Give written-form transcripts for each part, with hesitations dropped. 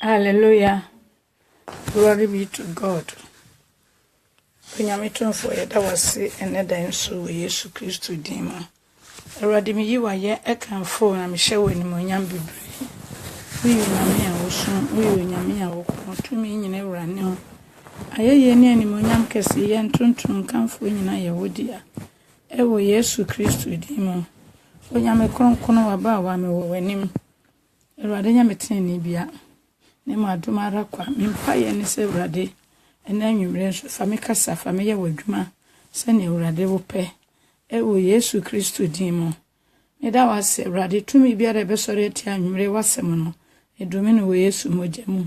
Hallelujah. Glory be to God. Penyamitun for ya da wase ene dan so Yesu Kristo din ma. Awurade me yi wa ye ekanfo na me hye wani monyam bebre. Uyi nyame a wosun, uyi nyame a wokon tumi nyine wurane ho. Ayeye ne ani monyam kese ye ntuntun kanfo nyina ye wodia. Ewo Yesu Kristo din mo. Onyame kronkron wa ba wa me wo wanim. Awurade nyame tene bia. Ne ma dumara kwa mimpa ye ne se Awurade ena nwumre so fa me kasa fa me ye wadwuma se ne Awurade wo pe ewo Yesu Kristo din mo me da wase Awurade tumi biara be sore tia nwumre wasem no edumi no wo Yesu mojamu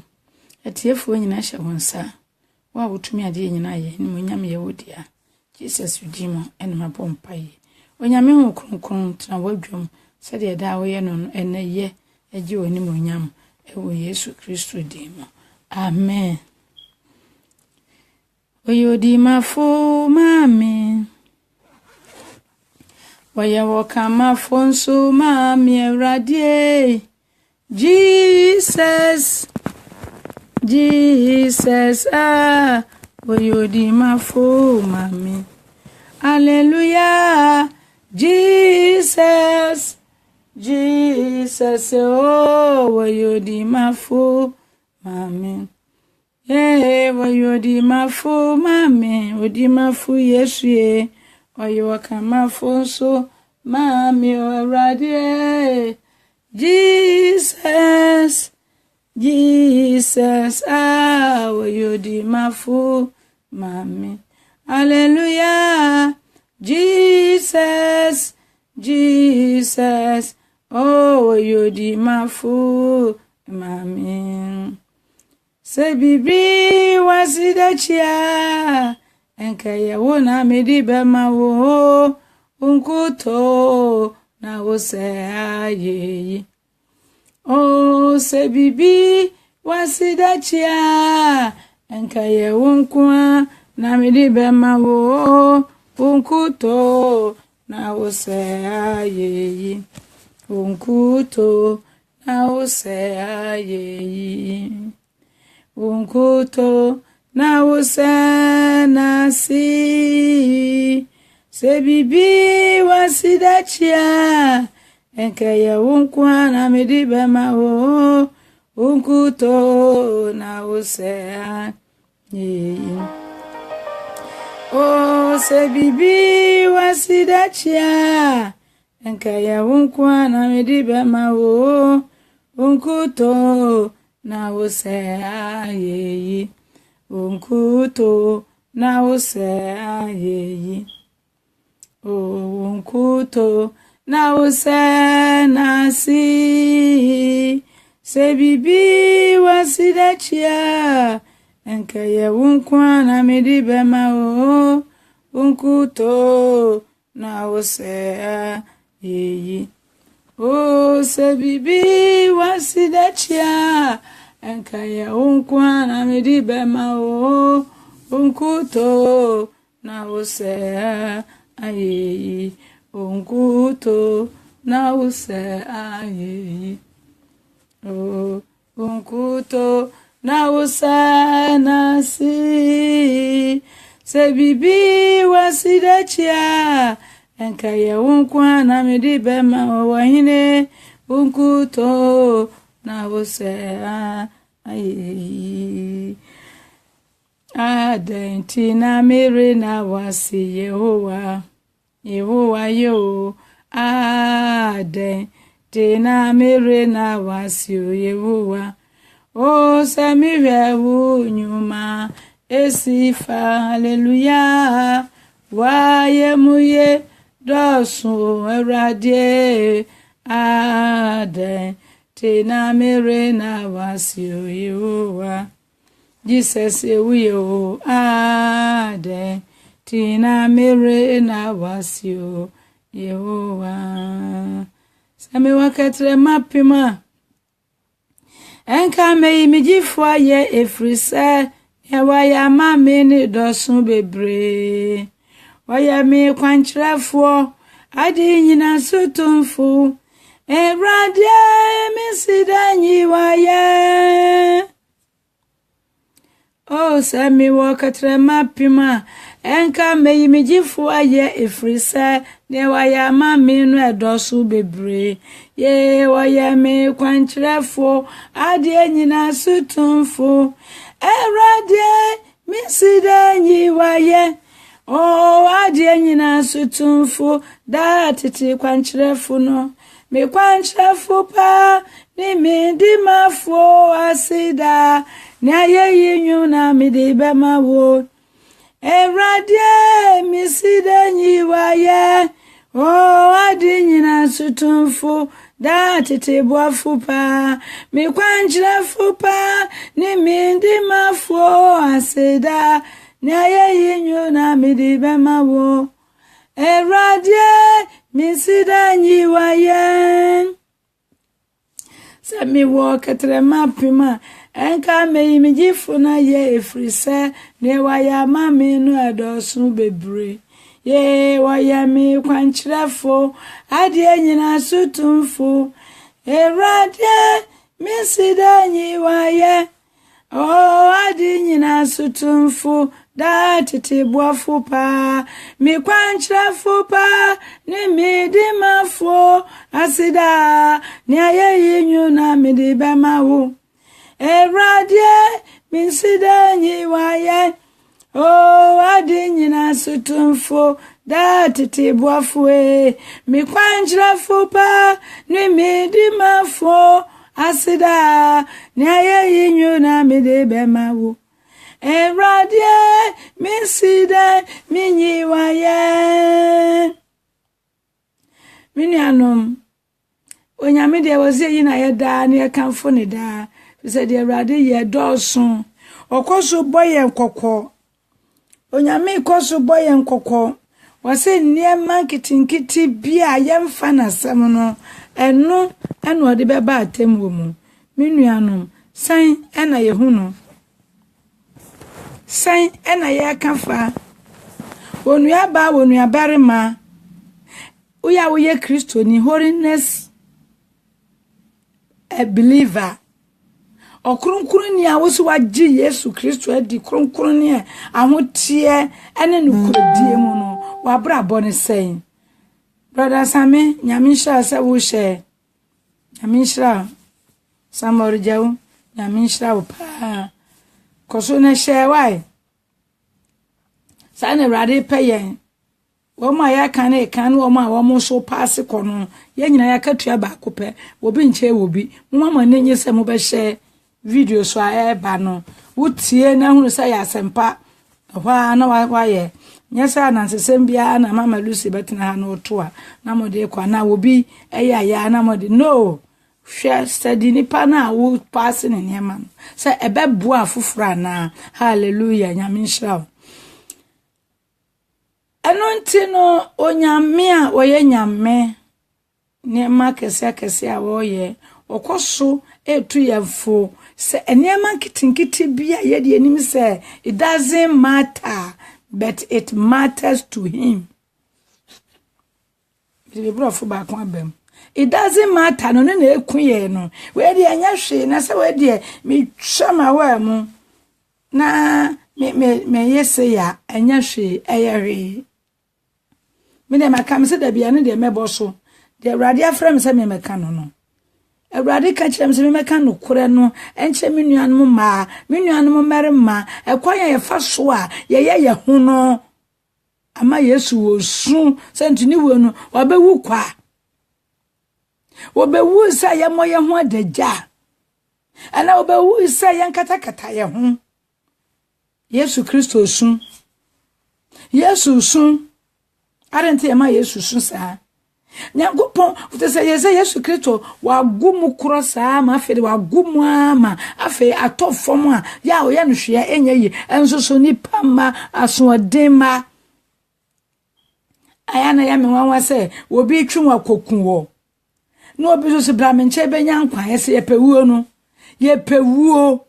etiefo nyina hye wonsa wa wotumi ade nyina ye ne monyam ye wodia Jesus din mo ene mabompa ye onyame hu kronkron tena wadwum se de da wo ye no ene ye agi woni monyam ewo Yesu Kristo din mo amen. Oyodi mafo mami Waya woka mafonso mami Ewradie Jesus Oyodi mafo mami Hallelujah Jesus oh oyodi mafo mami Oyodi mafu mami, odi mafu Yesu ye, oyoka mafu so mami Ewradie. Jesus, oyodi mafu mami. Hallelujah, Jesus, oh oyodi mafu mami. Se bibri wasidachia enka yewo na medi bema wo unkuto na wo se aye o se bibi wasidachia enka yewo nkwa na medi bema wo unkuto na wo se aye unkuto na wo se aye unkuto na usana si se bibi wasidachia enke ya unkwa na midibe maho unkuto na usana o se bibi wasidachia enke ya unkwa na midibe maho unkuto na ose ayeyi unkuto na ose ayeyi unkuto na ose nasi se bibi wasidachia enke ye unkwa na midibe ma unkuto na ose ayeyi o se bibi wasidachia enka ya unkwa na midibe ma unkuto na ose ayeyi unkuto na ose ayeyi unkuto na ose nasi se bibi wasidachia enka ya unkwa na midibe ma wahine unkuto na ose ayeyi adenti na mere na wasi Yehowa yo adenti na mere na wasi Yehowa o samiwe nyuma esifa hallelujah waye muye dosun Ewradie adenti na mere na wasi Yehowa Jesus ewiyo adenti na mere na wasi Yehowa sami waketre mapima enka meyi mijifo ye efrise ewa ya mame ni dosun bebre waya mi kwankyerefo adi nyina sotumfu Ewradie mi sidanyi waya Oh, Sammy Walker Tremapima, Enka me mijifu aye ifrisa, ne waya mami no edosu bebre. Ye waya me kwanchirefo, adie nyina sutumfo. Erade miside nyi waye. Oh, adie nyina sutumfo, da titi kwanchirefo no. Me kwanchirefo pa, ni mi di mafo asida. Nya ye nyu na mi di bema wo. Erade miside nyi waye. Oh, adi nyina sutumfo, da tete boafu pa. Mi kwanjira fupa, ni mi di mafo asida. Nya ye nyu na mi di bema wo. Erade miside nyi waye. Se mi wo ketre mapima. Enka me mijifu na ye efrise ne waya mami no adosu bebre. Ye waya mi kwanchirefo adie nyina sutumfo. Erade misida nyi waye. Oh, adi nyina sutumfo da tete boafu pa. Mi kwanchirefo pa ni mi di mafo asida. Ni aye nyu na mi di bema wo. Erade misida nyi waye. Oh, adi nyina sutumfo da tete boafu e. Mi kwanjira pa ni mi di mafo asida. Ni aye nyu na mi di bema wo. Erade misida minyi waye. Minianom onyame de wozie yi na ye da ne kanfo ne da. Said the radi ye dawson. Okoso boy and coco. Onyame koso boy and coco. Was a near marketing kitty beer yam fana semono. And no, and what the baba tem woman. Minuanum, sign and a yehuno. Sign and a ya canfa. When we are bow, when we are barren ma. We are we Christo ni holiness. A believer. Okronkron ni awoso wagye Yesu Kristo adi kronkron ni ahotie ene nukurodie mu no wabra bone sen brother Same nyamisha se wo she nyamisha samorjaw nyamisha wo pa koso na she wai sa na rade peyen wo ma ya kan e kan wo ma wo mo so pass kono ye nyina ya katua ba kope wo bi nche wo bi mo ma nenye se mo be she video so eba no wutie na hunu sa ya sempa hwa na wa ye nyesa na nsesem bia na mama Lucy betina ha no to a na mode kwa na obi eya ya na mode no hwe study ni pa na wo pass ne nyema sa ebe bua fufura na hallelujah nyame nshira anonti no onyame a woye nyame nyema kese a woye okoso etu yefo se enema kitinkiti bia ye de anim se it doesn't matter but it matters to him. It doesn't matter no na ekuye no we de anya hwe na se we de me twama wa mu na me yese ya anya hwe eyere me de makam se da bia no de meboso de awrade afrem se me meka no Awrade ka kyerem se me meka no kore no enche me nuanom ma me nuanom merema ekwan ye fa so a ye hu no ama Yesu wo su se ntuni wo no wabewu kwa wobewu sa ye moye ho adagya ana wobewu sa ye nkatakata ye ho Yesu Kristo su Yesu su arente ma Yesu su sa Nyangopon utese Yesu Kristo wagumu krosa ma afede wagumu ama afe atofom a ya o ya no hwe enye yi enso so nipa ma asodema ayana ya me wanwa se obi twinwa kokun wo no obi so se bramenche benya nkwa yese yepewuo no yepewuo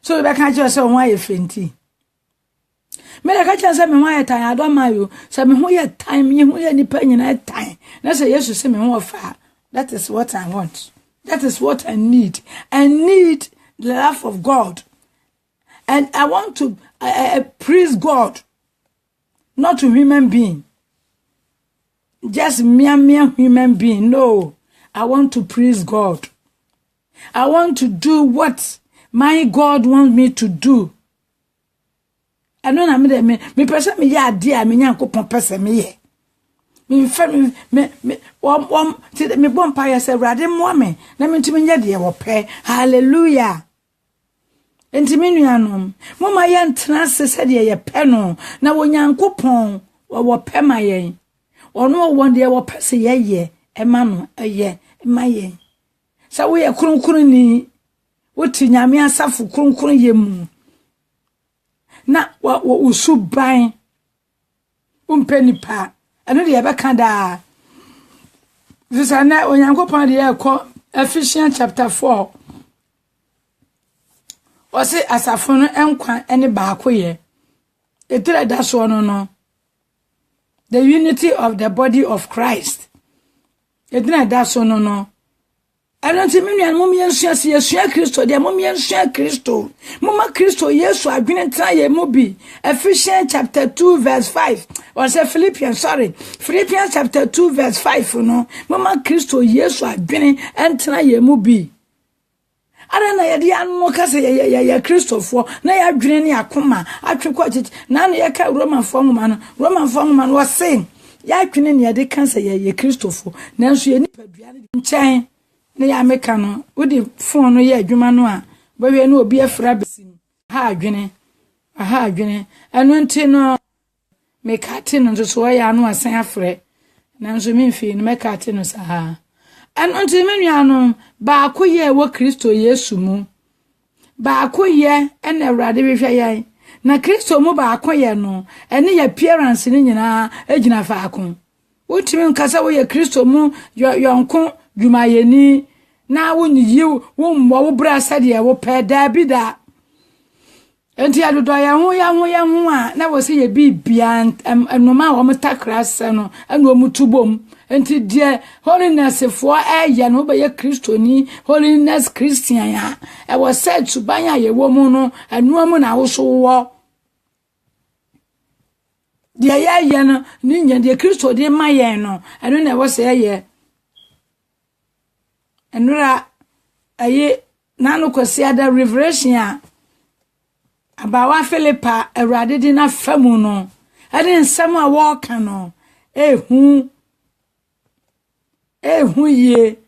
so be kan che se won aye fenti me la ka chansa me wa etan adomayo se me ho ye time me ho ye nipa nyina time na se Yesu se me ho fa that is what I want, that is what I need the love of God And I want to praise God, not to human being. Just mere human being. No, I want to praise God. I want to do what my God wants me to do. I know na me person me ya dia me nyankopon person me ye. Me bompa ya se rade mo me na me ntimi nya de wo pe. Hallelujah. Ntimi nuanom mo ma ye ntena se de ye pe no na wo nyankopon wo pe ma ye. Ono wo de wo pe se ye e ma no ye ma ye. Sa wo ye kronkron ni wo ti nyame asafo kronkron ye mu. Na usuban umpenipa eno de yebeka da this na onyankopon de yakọ Ephesians chapter 4 wose asafo no enkwa ene baako ye etire da so no the unity of the body of Christ etire da so no Anonti minu mum yensua Kristo de mum yensua Kristo mumma Kristo Yesu adwene tra ye mu bi Ephesians chapter 2 verse 5 or say Philippians chapter 2 verse 5 no mumma Kristo Yesu adwene entra ye mu bi ara na ye de anu ka se ye Kristofo na ye adwene ne akoma atwe ko chichi na no ye ka Roman form man was saying ya adwene ne ye de kan se ye Kristofo nanso ye nipadua ne nchen ne ya meka no wodi phone no ye adwuma no a bawe no obi afra besim ha adwene anu nti no meka te no so ya no asan afre nanso memfi no meka te no sa anu nti menuano ba akoye wo Kristo Yesu mu ba akoye ene Awurade hwehwe yan na Kristo mu ba akoye no ene ya appearance ni nyina agina faako wotimi nkasa wo ye Kristo mu yonko Jumayeni na wonyi wo mwo wo bra sade wo pe da bi da enti adodo ya ho a na wo se ye bibia enoma wo mtakra se no anu omutubom enti die holiness for eye no be ye Kristoni holiness Christian ya e wo se tubanya ye wo mu no anu amu na wo so wo die ye no ni nya die Kristo de maye no anu na wo se ye enura aye nanu kwasi ada revelation abawa Philippa Awurade di na famu no ade nsam a woka no ehu ye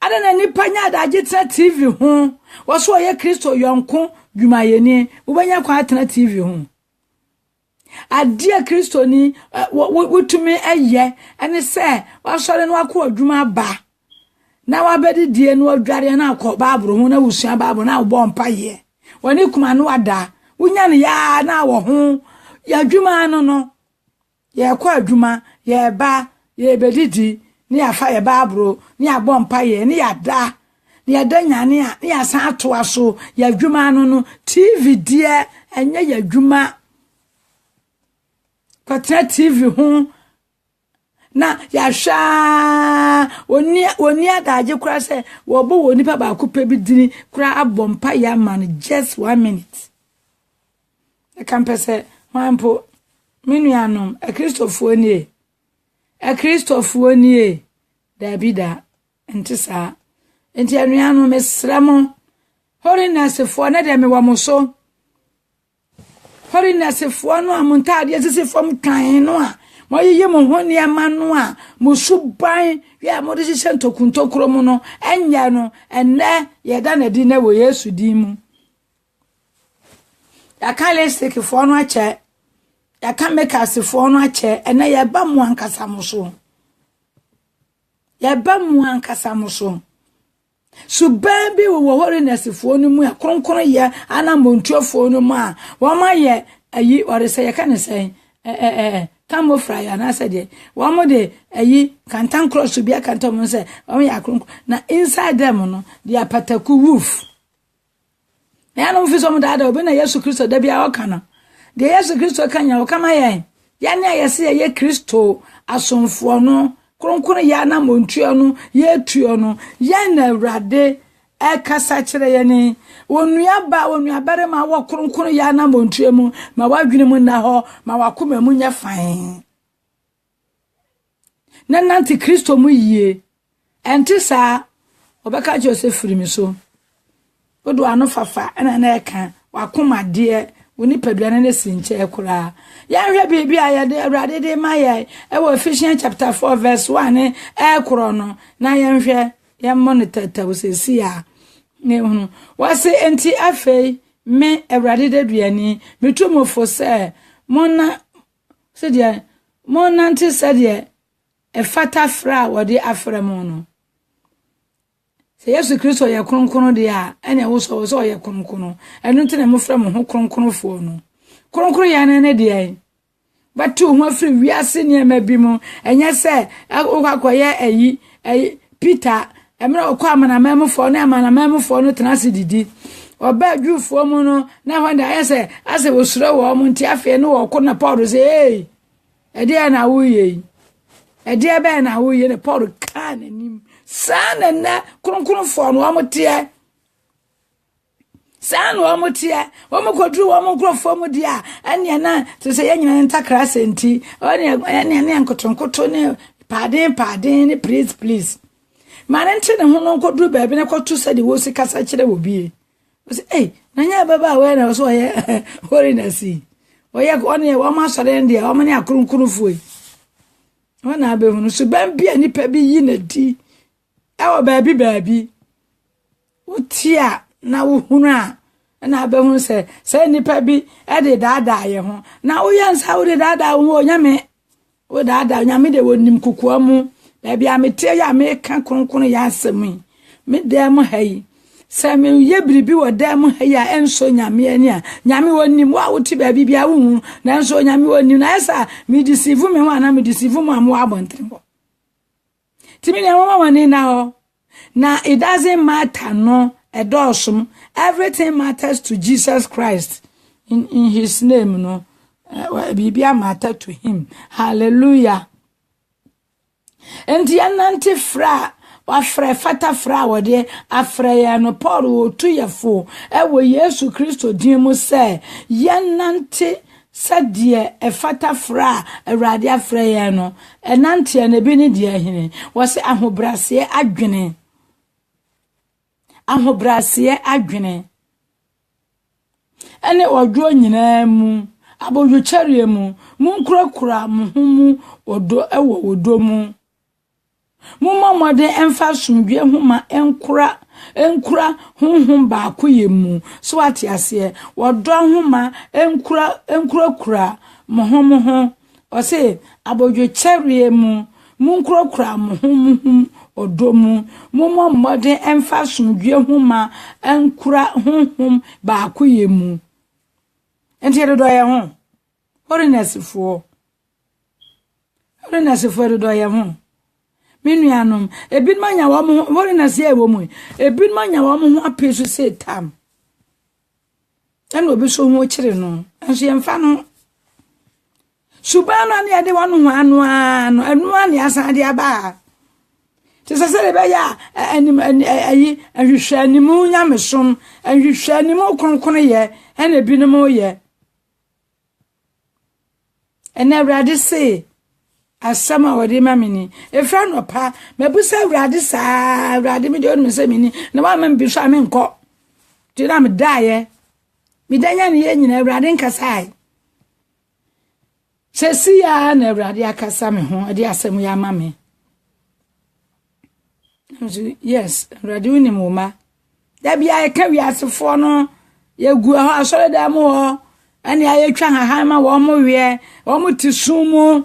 ade na nipa nya da agitra TV ho wo so ye Kristo yonko Jumayeni ubanya kwa atena TV ho adia Kristo ni wotumi eye ene se wo sore no akọ adwuma ba na wabedi die no adware na akọ baabro ho na wusua baabro na wo mpa ye wani kuma no ada wunya ne ya na wo ho ya adwuma no ye akọ adwuma ye ba ye bedidi ni afa ye baabro ni agbo mpa ye ni ada ni ada nyane a ni asan ato aso ya adwuma no TV die enye ya adwuma kwatra TV ho na ya sha oni adaje kura se wo bo woni pa ba kupe bi dini kura abompa ya man just 1 minute e kan pese mampo minuanom Kristofo ni da bida entisa enti anuanom mesramo holiness fo na de me wamoso holiness fo no amunta de sese fom kan no a moye mo honi amanu a musuban ya mo de sese ntokuntokro mu no enya no enne ye da na di na wo Yesu di mu ya kale stake fo no ache ya kan make as fo no ache enne ye ba mu ankasa muso suban bi wo holiness fo no mu a kronkron ye anamontuofo no mu a wo ma ye ayi ore se ye kan se kamo frya na said wo mo de ayi kantan cross bi akanta mo se wo ya kronkron na inside them no dia pataku roof na no fi so mo da obi na Yesu Kristo da bia o kana de Yesu Kristo kanya o kama ye ya ne ayese ye Kristo asomfo no kronkron ya na montuo no ye tuo no ya na Awurade kasa kire ye ni onua ba onua bare ma wo kronkron ya na montuemu ma wadwene mu na ho ma wakoma mu nya fan na nanti Kristo mu yie enti sa obeka Joseph frimi so odo ano fafa na eka wakoma de woni paduane na sinche ekura ya hwe bibi ayade Awurade de maye ewo Ephesians chapter 4 verse 1 ekuro no na ya hwe ya monitor tawsesi ya ne hunu wase enti afei me Awurade de duani metumofo se mona se dia mona nti se dia efata fra wode aframo no se Yesu Kristo ye kronkron de a ene wo so ye kronkron enu nti na mofra mo ho kronkronfo no kronkron ya ne de ai batu ho afri wiase ne ma bi mu enye se akwakoye ayi Peter emra okwa amana memfo no amana memfo no tenase didi oba adwufo mu no na hwanda ayese ase wosura wo mu nti afi no wo na Paul se eh ede na wuye ede be na wuye ne Paul kan anim sana na kronkronfo no amotie sana wo amotie wo mkodru wo mkrofo mu dia ane na se ye nyina ntakra senti ane nkotonkoto ne pardon ne please manente ne ho no nkodru baabi ne kotu sɛ de wo si kasa kire wo bie wo se na nya baba we na so ye holiness oye one wo ma sɔre ndi wo ma ne akronkronfo yi wana abehunu so ban bia nipa bi yi na di ewo baabi utia na wo hunu a na abehunu se nipa bi e de dada ye ho na wo yansa wo de dada wo nyame wo dada nyame de wonim kukuwa mu baabi ametie ya me ka kronkron ya asemi me dem hayi se me ye biribi wo dem hayi a enso nyame ani a nyame wonim wa wo ti baabi bia wo na enso nyame wonim na esa me deceive me ho na me deceive mu am abontre ho timi ne mama wani na ho na it doesn't matter no edosum everything matters to Jesus Christ in his name no bibia matter to him hallelujah enti anante fra wa fata fra wode afra ya no Paul wo tu yefo ewo Yesu Kristo din mu se yanante sadie efata fra Awurade afra ya no enante na bi ne dia hene wo se ahobrase adwene ene odwo nyina mu abojo charie mu munkurakura mu odo ewo odo mu mumamode emfa sumdwe homa enkura honhom ba akoyemu so ate ase wodo homa enkura kura mohom ho o se abojo charie mu munkurakura mohom odo mu mumamode emfa sumdwe homa enkura honhom ba akoyemu enti do ye ho holiness fo do ye ho minuanom ebin manya wa mo holiness ye wo mu ebin manya wa mo ho apesu se tam eno obi so ho kire no enso ye mfa no subano ne ade wonu ho anu anu asade aba ti sase be ya ayi ahwehwanimu nyamesom ahwehwanimu kronkron ye ena binom ye ena Awurade se asama wadi mamini efra no pa mebusa Awurade sa Awurade me de onu se mini na wa me bi so amenko ti na me dae mi danya ne ye nyina Awurade nkasai sesi ya na Awurade akasa me ho ade asem ya mame yes Awurade uni mo ma da bia e ka wi asefo no ye gu ho asore da mo ho ani aye twa hahan ma wo mo wie wo mo ti sumu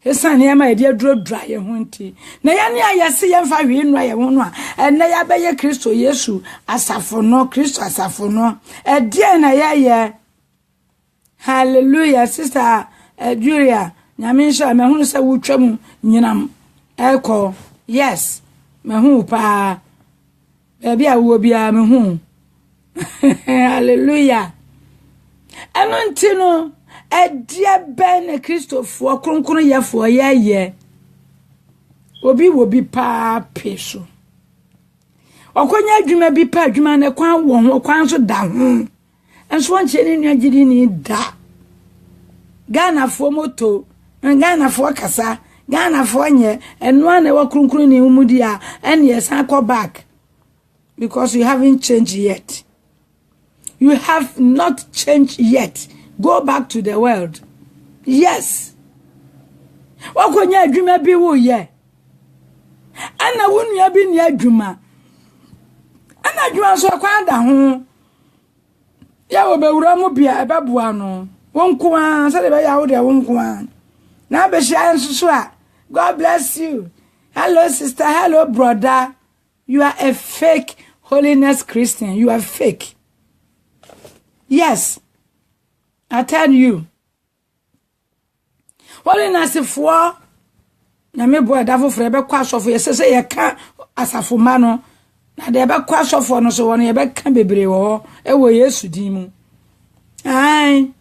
esane ya ma edi adrodra ye ho nti na ya ne ayese ye mfa hwe nwa ye ho no a na ya be ye Kristo Yesu asafo no Kristo asafo no ede na ye hallelujah sister Julia nyame sha me hu se wutwam nyinam eko yes me hu pa be bia wo bia me hu hallelujah anontino edia ben Christopher kronkron yefo ye obi pa peso okonya adwuma bi pa adwuma ne kwan wo ho kwan so da ho enso wonche ni nua gidi ni da Ghana fo moto Ghana fo kasa Ghana fo nye eno ana wa krunkru ni umudi a ene yesan go back because you haven't changed yet. You have not changed yet. Go back to the world. Yes. Wakonya adwuma bi wo ye. Ana wonu bi ni adwuma. Ana adwuma so kwa da ho. Ya wo bewura mu bia ebeboa no. Wonko an se de be ya wo de wonko an. Na be hia nsusu a. God bless you. Hello sister, hello brother. You are a fake holiness Christian. You are fake. Yes. I tell you. Holiness for na me boy dafo for be kwa sofo ye se ye ka asafo ma no na de be kwa sofo no so won ye be ka bebre wo e wo Yesu din mu. Ai.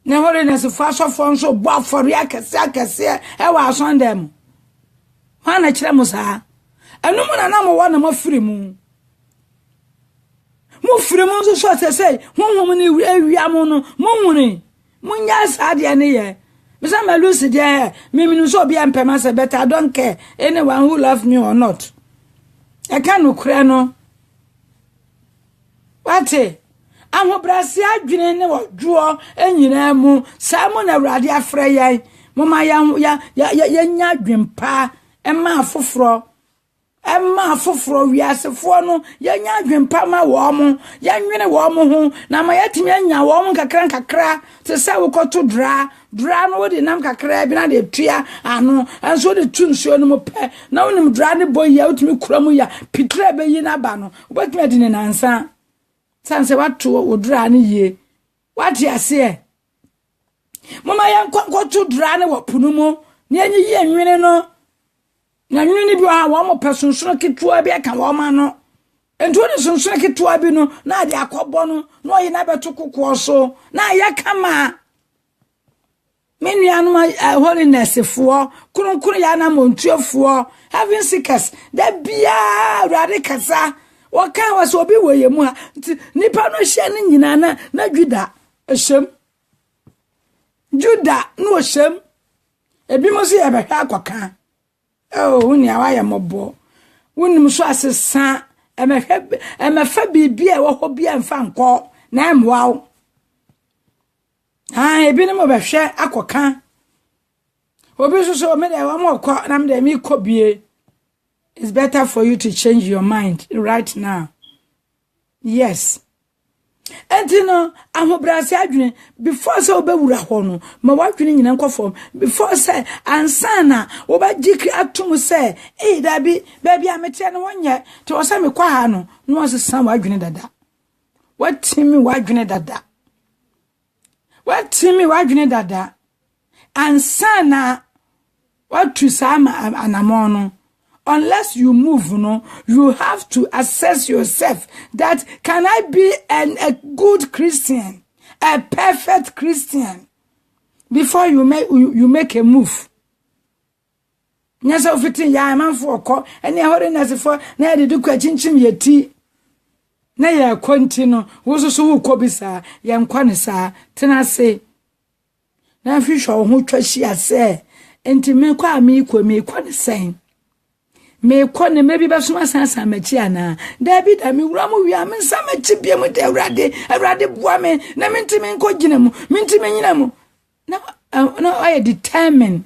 Na holiness for sofo so bo for ya kese e wa son dem. Ha na kire mu sa. Enu mu na mo wo na mo firi mu. Mo firi mu so so se honhom ni ewia mu no mo huni. Munya sadia ne ye. Misa malusi dia me minu so bia mpema se better. I don't care anyone who loves me or not. I can't ukre no. Wate? Ahobrase adwene ne wodwo enyina mu samu na awrade afre yan. Mama ya nya adwempa ema afoforo. Emma foforo wiasefo no yanya adwempa ma wo mo yanwene wo mo ho na ma yatimi anya wo mo kakra te se wo koto dra no wo de nam kakra bi na de tua ano enso de tunsuo no mo pe na wonim dra ne boy ya utimi kuramu ya pitra be yi na ba no obetimi de ne nansa sanse wato wo dra ne ye wati ase mama yankwato dra ne wo punu mo ne anyi yi enwene no na nwini bi wa mo personso ketua bi aka wo ma no ento de sonso ketua bi no na ade akobo no no yi na beto kokko so na ya kama menu anu holiness fo kurun ya na montuafo having seekers da bia rade kasa wo kan wa so bi wo ye mu ha nipa no hye ne nyina na Juda ehyem Juda no hyem ebi mo se ye be hwa akoka. Oh, wuni awaya mobo. Wuni muso asesa emefa bibi e wo ho bia mfa nko na emwa. Ebi ne mo behwe akoka. Obi so me de wa mo ko na me de mi ko bie. It's better for you to change your mind right now. Yes. Entino ahobrase adwene before say obewura ho no ma wadwene nyina nkofom before say ansana obagiki atum say dabi baby amete no wonye to wose me kwa ha no no osesa wadwene dada watimi wadwene dada ansana watu sama anamono. Unless you move, you have to assess yourself that can I be a good Christian, a perfect Christian, before you make a move. Nyasa ufiti ya man for ko eni holiness for na de du kwa chinchim yeti na ya continue wo so wo ko bisa ya nkwa ne sa tena se na fi hwo ho twashi ase enti me kwa me ko ne sen me kone mebi basuma sansa machi ana David ami wura mu wi am nsa machi bia mu de awrade boa me na mentime nko gina mu mentime nyina mu na I determine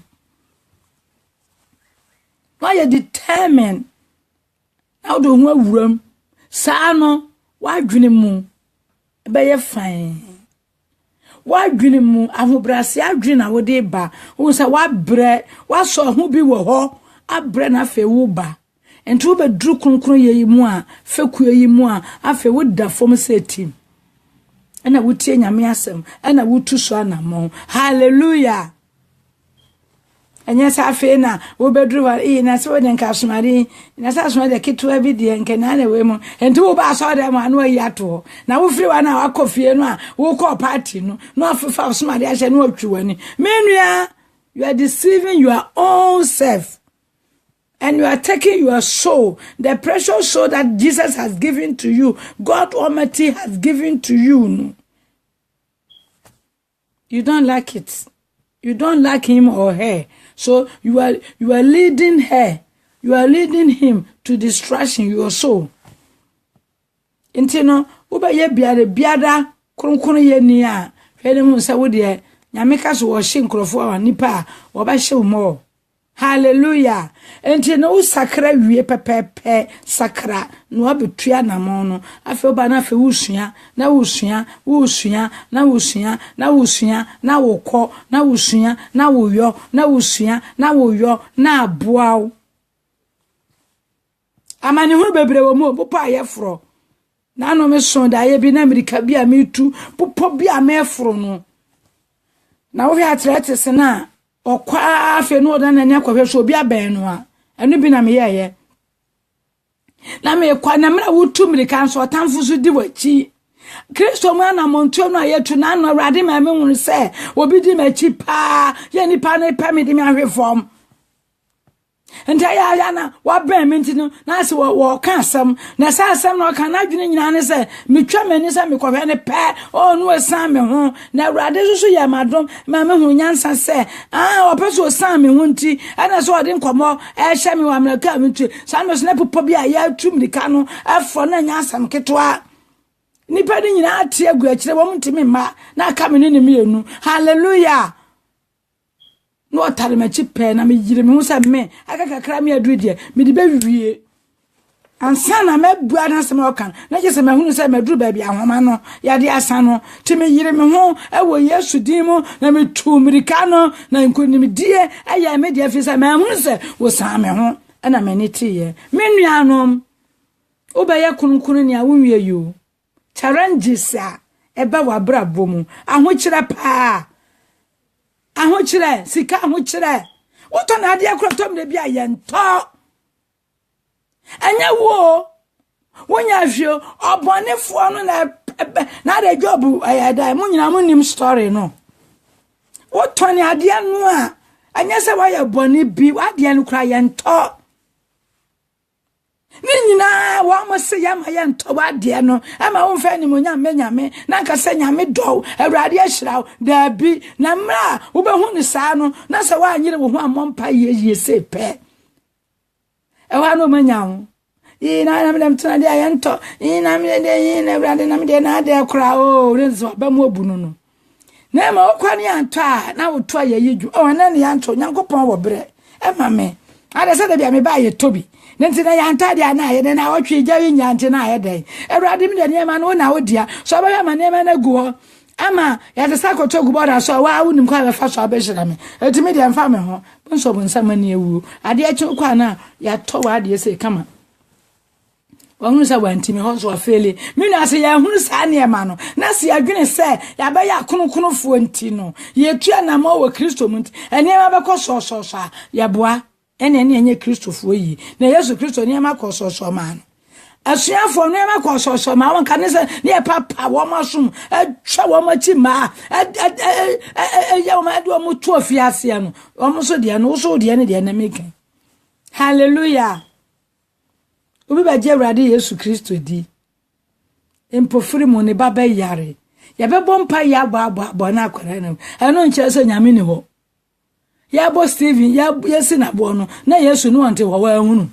now do hu awuram saa no wadwene mu be ye fine wadwene mu ahobrase adwene na wo de ba wo sa wabre waso ho bi wo ho abre na fe wo ba ento be dru kronkron ye mu a feku ye mu a afe wo da fom setim ana wutie nyame asem ana wutu so anamo hallelujah anya sa afe na wo bedru wa na so de nka somari na sa so de kitu abi de nke na na we mu ento wo ba so de mu anu ayi ato na wo firi wa na akofie no a wo ko party no afifa somari a hye no atwi wani menua you are deceiving your own self. and you are taking your soul, the precious soul that Jesus has given to you, God Almighty has given to you. You don't like it. You don't like him or her. So you are leading her. You are leading him to destruction, your soul. Intino, uba ye biada, kronkron ye niya. Fede mu sa wode nyameka so wo hye nkrofo a nipa wo ba hye mo. Hallelujah. Intino usakra wie pepepe sakra no abetua namon no afi oba na afi wusua na wusua na wusua na wusua na wokọ na wusua na woyo na wusua na woyo na aboaw. Amani hunu bebre wo mu popo ayefro na no me son da ye bi na America bi a metu popo bi a mefro no na wo hia atletis na okwa afi no da na nya kwahwe so bi aben no a enu bi na me ye na me kwa na mra wutu America so tamfu so di wachi Kristo mu na monto no ayetu na no Awurade ma me hunu se obi di machi pa ye nipa na pa me di me ahwe form. And Diana, what Bemintino, Nancy, what can't na sa asam no can I didn't say, me tremen me kwa pair, oh no, Sammy home, now rather so ya madam, mamma who yansa say, or person Sammy wunty, and I saw I didn't come more, shall me one coming to Samuel's never probably a year to me cano, for no yansam ketwa. Nipping in our tear, great, the woman to me, ma, now coming in the meal, hallelujah. No tell me cheap pen, I mean, you must me. I can cry me a dread, me the baby. And son, I met brother Samokan, not just a man who said, my drew baby, and woman, Yadia Sano, to me, you home, I will yes to demo, na me two Americano, na couldn't me dear, I made the officer, man who said, was Sam home, and I'm any tea. Minianum Obaya Kunukunia, whom you challenges, sir, a bawa brabo, and which a pa. Ahochire sika ahochire woto na ade akrotom de bia ye nto anya wo wonya hweo obonefo no na de job ayada mu nyina mu nim story no woto ne ade anu a anya se wa ye boni bi ade anu kra ye nto Nina wa mo se ya ma ye nto wa de no ama wo mfa ni mo nyame na nka se nyame do Awurade ahiraw da bi na mra wo be hu ni sa no na se wa anyire wo hu amompa ye se pe e wa no manya ho na me tena de ye nto na me de na Awurade na me de na de kra o renzo ba mo obu no na ma wo kwani anto a na wo to ye yeju o na ne anto Nyankopon wo bre e ma me ada se de bia me ba ye tobi Nentina yanta dia na ye na wotwe gyawe nyante na ye den Awurade me de niema no na wodia so ba ya ma niema na gu ho ama ya de sakoto gu boda so wa wonim kwa be fa so abehira me etimi de mfa me ho bonso bonsama na ewu ade a chu kwa na ya to wa ade se kama wonu sa wantimi ho so afele me na se ya hunu sa niema no na se adwene se ya ba ya konokonofo nti no ye tua na ma wo Kristo mu nti eniema be ko so ya boa ene enye Kristofo yi na Yesu Kristo ne ma kososo man asuafo ne ma kososo ma won kan se ne papa wo masom atwa wo machi ma ya wo ma do mo to afiase no wo mo so de no so de ne de na meke hallelujah obi ba je Awurade Yesu Kristo di empofiri mo ne baba yare ya be bompa ya gba na akwara na eno nche se nyame ni ho ya bo Steven ya yesi na bo no na Yesu no ante wo wa hunu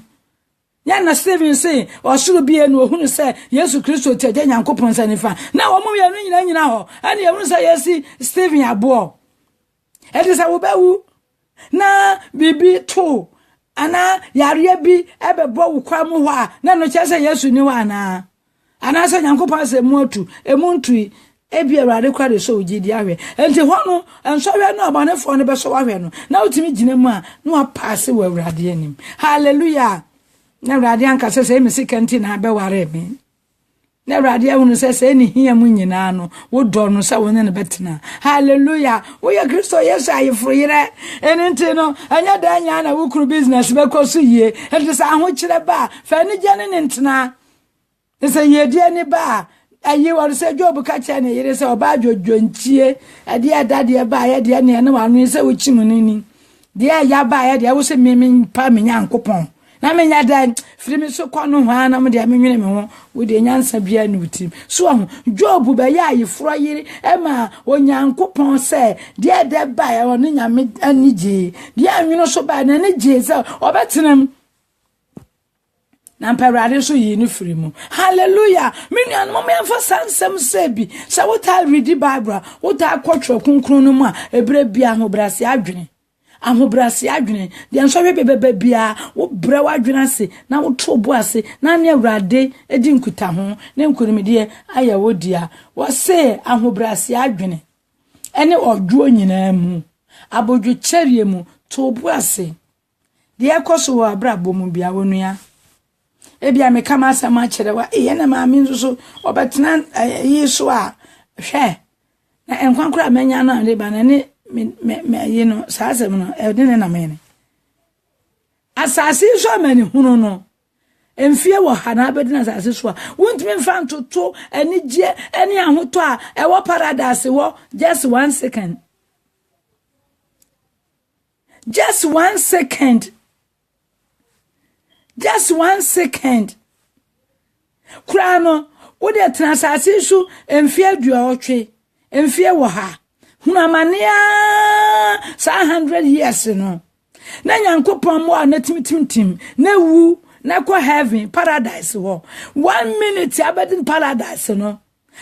ya na Steven say osuru bie no hunu say Yesu Kristo teje Nyankopon sanifa na wo mu ye no nyina ho ani ye hunu say yesi Steven abo e de sa wo bawu na bibi to ana yare bi ebebo wo kwa mu ho a na no che say Yesu ni wa ana say Nyankopon say mu atu emuntui ebi Awurade kwa de so ugidi ahwe enti hono ensowe no abanefo ne beso ahwe no na utimi gina mu a no apase wa Awurade anim hallelujah na Awurade anka se me sikanti na be ware me na Awurade ahunu se ni hia mu nyina no wo do no se won ne betena hallelujah wo ya Kristo Yesu ayefro yire enti no anya da anya na wo kru business be koso yie enti sa ho kire ba fa ni gene ne ntena se ye die ni ba ayi war se Job ka cha ne yire se oba dwodwontie ade adade ba ye de ne ne wanu se wo chimunini de ya ba ye de wo se mimi pa me Nyankopon na menya dan firi me so kwa no hwa na me de amenwene me ho wo de nyansa bia ne utim so ho Job be ya yefro yire e ma onyankopon se de de ba ya no nyame anije de anwene so ba na ne je se obetenam na mpawrade so yi ne firi mu hallelujah minian mo me fa sansem se bi se wo ta read Bible wo ta kwotwe kunkun no mu a ebre bia ho brase adwene ahobrase adwene de nsohwe bebebe bia wo bre wadwene ase na wo to bo ase na ne awrade edi nkuta ho ne nkurumide aya wodia wo se ahobrase adwene ene odwo nyina mu abodwo cherie mu to bo ase de ekoso wo abrabo mu bia wonua ebia me kama asama kire wa ye na maami nso obetena yeso a hwe na enkwankura menya na de ba na ne me you know saasem no e de na me asase so mani hunu no emfie wo ha na abedi na asase so a wontumi mfa ntoto ani gye ani ahoto a e wo paradise wo just 1 second just 1 second just 1 second kurano wo de transase so emfie duotwe emfie wo ha hunamania sa 100 years no na nyankopon mo na timtimtim na wu na ko heaven paradise wo 1 minute abedin paradise no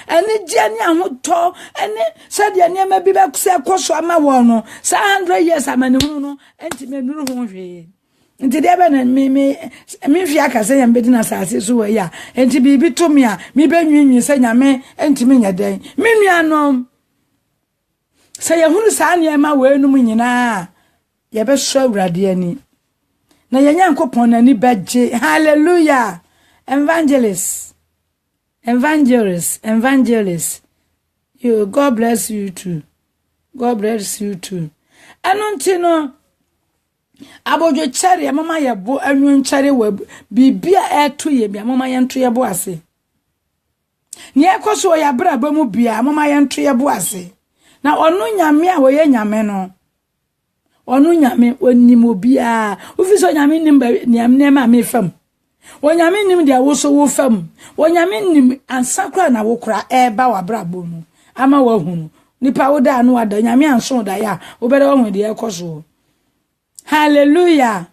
eni je ni ahoto eni sadia ni ma bi be kuse koso ama wo no sa 100 years amani hu no enti menuru ho hwe enti de be na me fi akase ya mbedi na sase so wa ya enti bibi to me a me be nwinwi se nyame enti me nyaden me nuanom se ye hunu sa ne ma we enum nyina ye be so awrade ani na ye nyankopon na ni beje hallelujah evangelist you God bless you too anunti no abojo chare mama ye bo anwun chare wa bibia eto ye bia mama ye nto ye bo ase ne ekoso ya bra ba mu bia mama ye nto ye bo ase na onu nyame a wo ye nyame no onu nyame onim obia ofiso nyame nim ma me fam wonyame nim dia wo so wo fam wonyame nim ansakra na wo kra eba wa brabo mu ama wa hunu nipa wo da no wada nyame anso da ya wo bere wo de ekoso hallelujah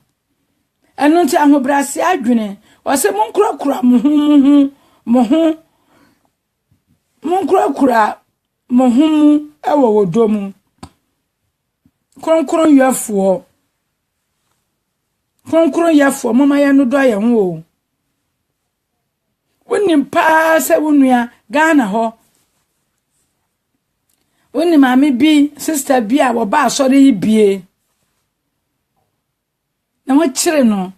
anunti ahobrase adwene wose monkrokura monkrokura mohumu ewo wodomu kronkron yafo mama ya no do ya ho wonim pa se wonua Ghana ho wonim ami bi sister bi a wo ba asore yi bie na wo kire no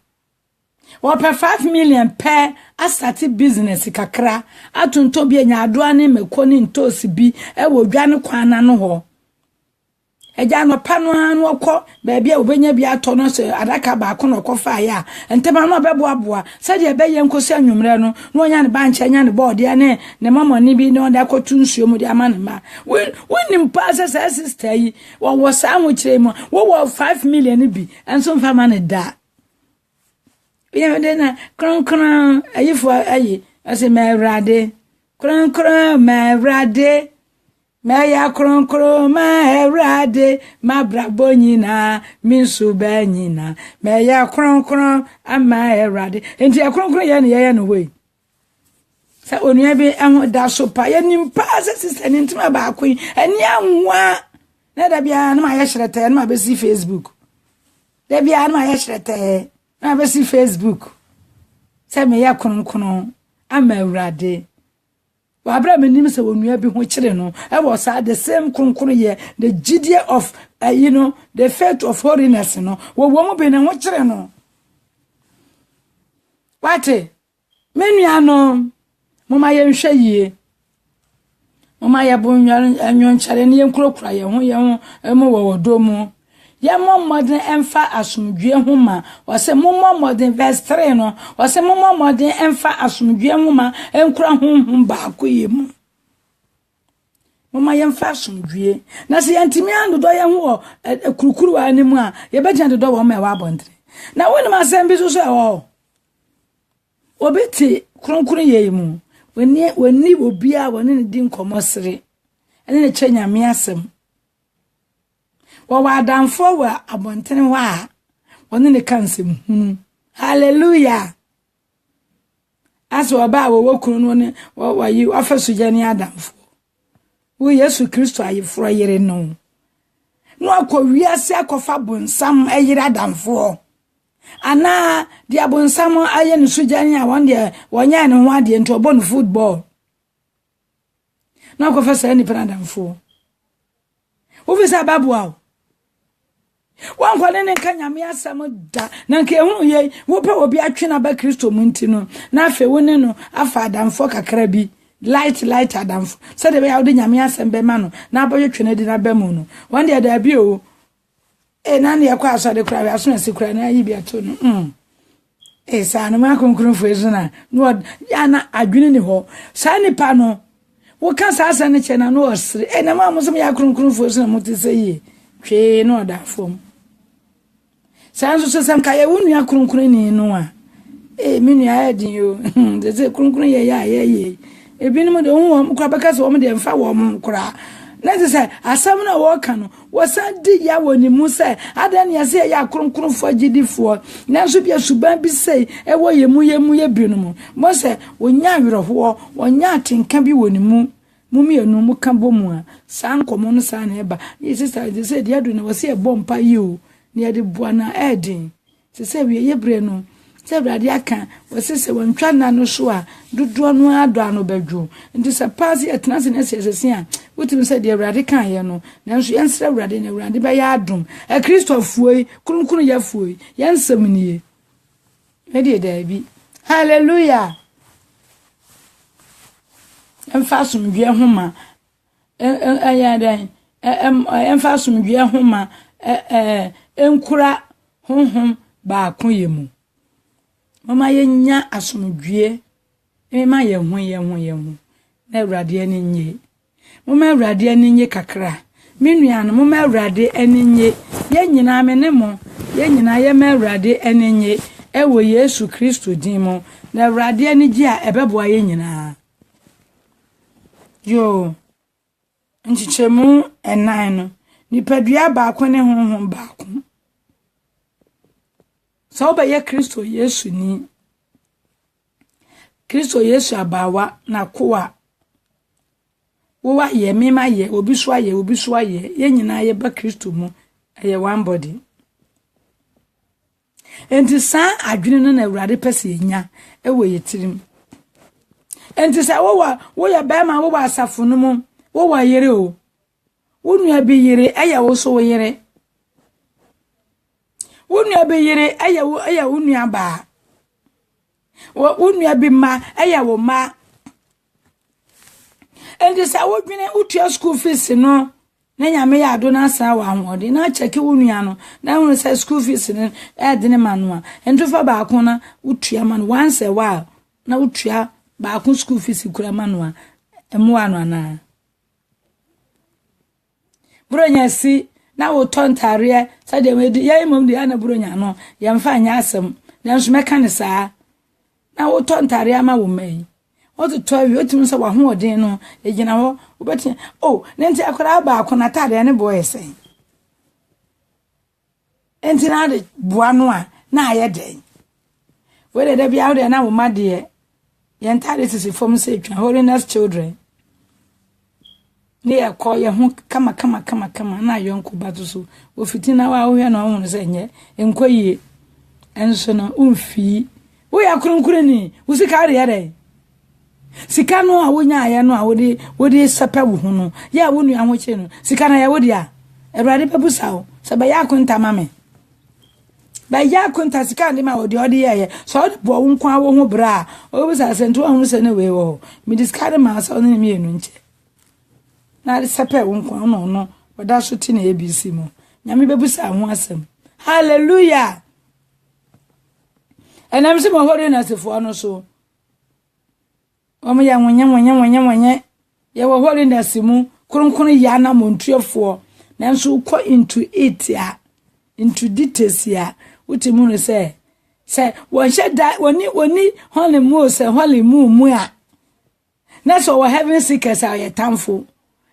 wo pe 5 million per asati business kakra atunto bi nya adoa ne mekoni ntosi bi e wo dwane kwana no ho eja no pano anu okọ ba bia obenya bi ato no se adaka ba ko no kofa ya entema no beboaboa se de be ye nkosi anwumre no no onya ne banche nya ne board ya ne mama ni bi no da kotu nsuo mu de amane ma woni mpasa se sister yi wo sa ho kire mu wo 5 million bi enso mfa ma ne da ye de na kronkron ayifo ayi ase ma awrade kronkron ma awrade ma ya kronkron ma awrade ma brabo nyina minsu ba nyina ma ya kronkron ama awrade enti ya kronkron ye no we sa onua bi ehwo da so pa ye nimpa se sister ni ntima ba akoi eni anwa na da bia na ma ye hyerete na ma be si Facebook da bia na ma ye hyerete na be si Facebook se me ya kronkron ama awrade wa abra menim se onua bi ho kire no e was the same kronkron ye the giddy of the faith of holiness no wo mo be ne ho kire no wate menua no mama ye nhwe yie mama ye bo anyon chare ne ye nkrokura ye ho emo wo do mu ye mo modern emfa asumdwe ho ma wase mo modern verse 3 no wase mo modern emfa asumdwe ho ma enkura ho ba akoye mu mama ye mfa asumdwe na se yantimi ando do ye ho kurukuru wa animu a ye be jan do wo ma wa abontre Na woni ma sem bi so so obeti kronkron ye mu wani obi a woni ne di nkomosere ene ne che nyame asem wa adamfo wa abontene wa woni ne kansem hunu hallelujah aso ba wo kunu no ne wa yi afaso jani adamfo wo Yesu Kristo ayefro yere no akọwiase akọfa bonsam ayire adamfo ana dia bonsam aye ne sujani a won de wonya ne ho ade nto obo no football na akọfa sa ni adamfo wo fi sa babu a wan kwale ne kanyame asam da na nke ehunu ye wo pe obi atwena ba Kristo munti no na afa woni no afa adamfo kakra bi light adamfo so de be ya odi nyame asem be ma no na aboyo twene di na be mu no one day da bi o na ne yakwa aso de kura aso na sikura na yi bi ato no sa na ma konkron fo ezu na no ya na adwene ni ho sa nipa no wo kan sa asa ne che na no osire na ma mo so ya konkron fo ezu na mo te sei twe no da fom sa nso so sam ka ye wonu ya konkron ni no a minu ya din yo de ze konkron ye ebinim de won kwa baka so won de mfa won kura na ze say asam na wo ka no wo san di ya woni mu say adan ya say ya kronkron fo gidifo na so bia suban bi say e wo yemu ye binom mo say wonya werho wonya tenka bi woni mu mienu mu ka bomu a san komo no san na eba ye sister ze say dia do na wo say e bompa yi o na de buana edin se say we ye bre no se brade aka wasese wantwa na no so a dodo no ado ano badwo ndi se pass etnase na sese a wotim se de brade kan ye no nanso yensre brade na brade ba ya adom e kristofuoi kurunkuru ya fuoi yensem nie edi da bi hallelujah emfasum dwe homa ayadan emfasum dwe homa enkura honhom ba akonyemu mama yenya asomdwie ma ye hu na awrade ani nye mama awrade ani nye kakra menua no mama awrade ani nye ye nyina me ne mo ye nyina ye ma awrade ani nye ewo Yesu Kristo din mo na awrade ani ji a ebeboa ye nyina yo nchichemu enan no nipadua ba akone honhom ba akon so ba ye Kristo Yesu ni Kristo Yesu abawa na koa wo wa ye mema ye obi so aye ye nyina ye ba Kristo mu ye one body enti sa adwene no na awurade pese yenya ewo yetirim enti sa wo ya ba ma wo asafo no mu wo wa yere o wo nua bi yere aya wo so wo yere wonu be yire aya wonu aba wonu be ma aya wo ma endi sa wo dwene utua school fees no na nyame ya ado na sa wa hode na cheke wonu ya no na wonu sa school fees no de ne ma no a ento fa ba ko na utua ma no once a while na utua ba ko school fees kura ma no a emu ano ana bronya si na wo tontare sa de we ye mom de ana bronya no ye mfa anya asem na nso meka ne saa na wo tontare ama wo mai wo to wi otim so wa ho odin no e gina ho wo beti ne nti akora ba akona tare ne boy sen enti na de bua no a na aye den we de bia wo de na wo ma de ye ntare sisi fom se twa holiness children ne yakọ ye hu kama na yonku batuso ofitina wa wo hwe na wo se nye enkoyie enso no umfi wo ya kurunkurani wo sika re yare sika no a wonya aya no a wodi sepa wo hu no ya wo nu ahoche no sika na ya wodi a ewrade pebusa wo se ba ya kunta mame ba ya kunta sika ndi ma wodi ye so wodi bo wo nkwa wo hu bra o bisa se nto hu se ne we wo mi discard ma sa no mi enu nche na sepe wonkwa no wada so ti na ABC mo nyame bebusa ho asem hallelujah enam se mo hore na sefo no so omo ya wonye ye wo hore na simu kronkron ya na montuefo nanso ko into it ya into details ya utimu no say won she da woni holy mu say holy mu a na so we heaven seekers are your tamfo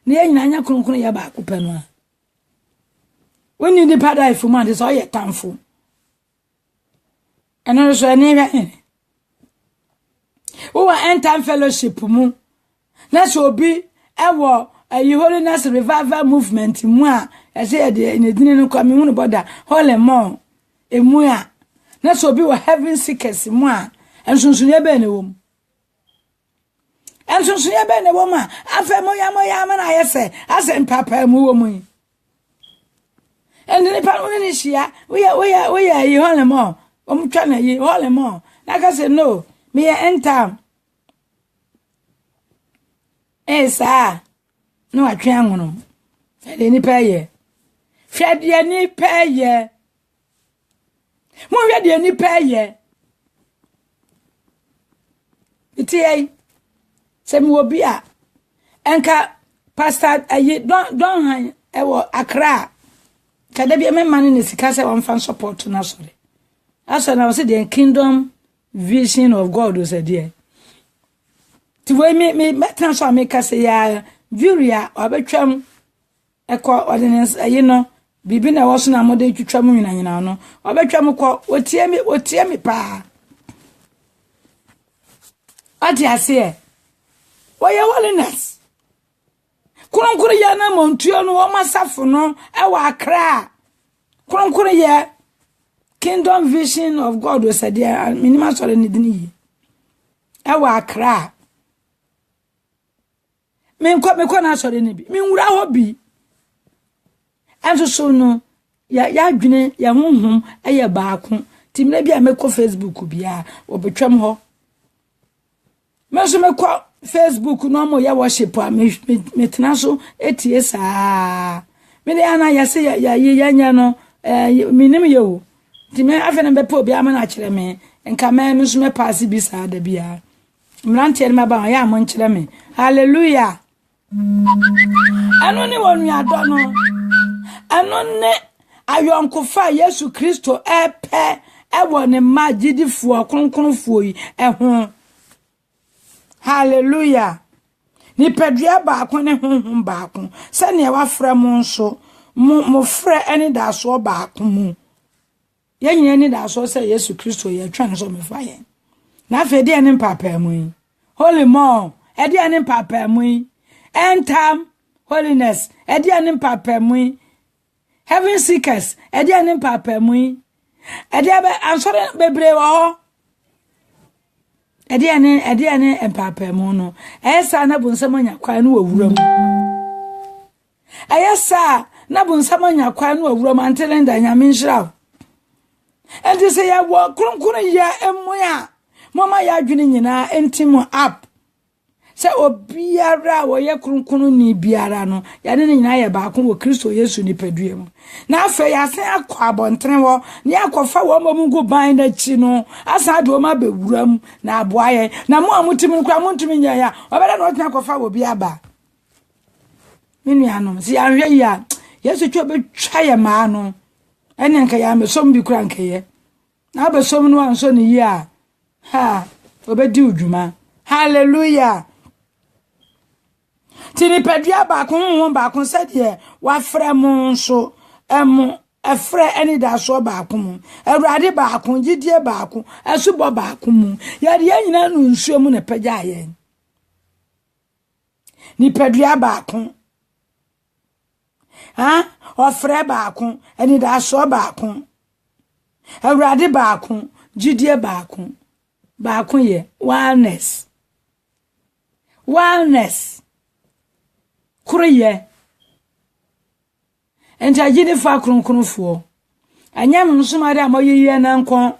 na yenya anya kronkron ya ba ko pɛ no a woni di paradise man dey so your tamfo eno so ani ga wo enter fellowship mu na so obi ewo holiness revival movement mu a say dey in edini no kwa me hu no boda holy mo emu a na so obi wo heaven seekers mu a ensunsun ye be ne wo mu ensunsun ye be ne wo ma afa mo ya ma na yese asem papa mu wo mu eni pa no ni hia we holy mo twa na yi holy mo na ka say no me enter esa no atwe anwono fede ni paye fede ni paye mo fede ni paye itiye se mi obi a enka pastor ayi don han ewo Accra kada bi me man ni sika se won fan support na sori aso na say the kingdom vision of God was there ti we me transfer me ka say ya Juria obetwam eko ordinance ayi no bibi na woso na mode twitwam nyina no obetwam ko otie me pa ati ase oye holiness kronkron ya na montuo no wo masafo no e wa Accra kronkron ya kingdom vision of God was there minimum so ni dini e wa Accra me na so ni bi me nwura ho bi enso so no ya dwene ya honhom eye baako timna bi a meko Facebook bia obetwam ho me so meko Facebook no mo ya worship a me tena so etie saa me de ana ya se ya nya no minim ye o timna afa na bepo bia ma na kire me nka me so me pass bi saa da bia mrantie ma ba ya mo nkire me hallelujah ano ni wonu ado no ano ne ayonkofa Yesu Kristo epe ewo ne magidifo kronkronfo yi eho hallelujah ni pedua baako ne honhom baako se ne wafra mo nso mo frɛ ani da so baako mu yenye ni da so se Yesu Kristo ye twan so me fa ye na fe de ne papa mu yi holy mo e de ne papa mu yi entam holiness e de ne papa mu yi heaven seekers e de ne papa mu yi e de be ansore bebre wo ho edi ane empapa mu no esa na bunsam anya kwa no wawuram ayesa na bunsam anya kwa no wawuram antelenda nyame nhyiraw enti se ya wo kronkron ya emu ya mama ya adwene nyina entimu up se obiara wo ye kronkron ni biara no ya ne nyina ya baako wo Kristo Yesu ni padue mu na afa ya se akwa abontre wo ne akofa wo mamungu ban na chi no asa do ma bewuram na aboaye na mo amutimi nkwa muntumi nya ya obeda na otina akofa wo bi aba minu anom si anhwe ya Yesu twa betwa ya ma no ene nka ya mesom bi kura nka ye na abesom no anso ne yi a ha obedi udwuma hallelujah tini pedua baako honhom baako sɛdeɛ wafrɛ mo nso efrɛ ani da so baako mu awurade baako gidie baako asubɔ baako mu yɛde nyina no nsuo mu na pagya yɛn ni pedua baako ofrɛ baako ani da so baako awurade baako gidie baako yɛ oneness Kuriye enta gidi fa kronkronfo anyam nsoma de amoyiye na nkon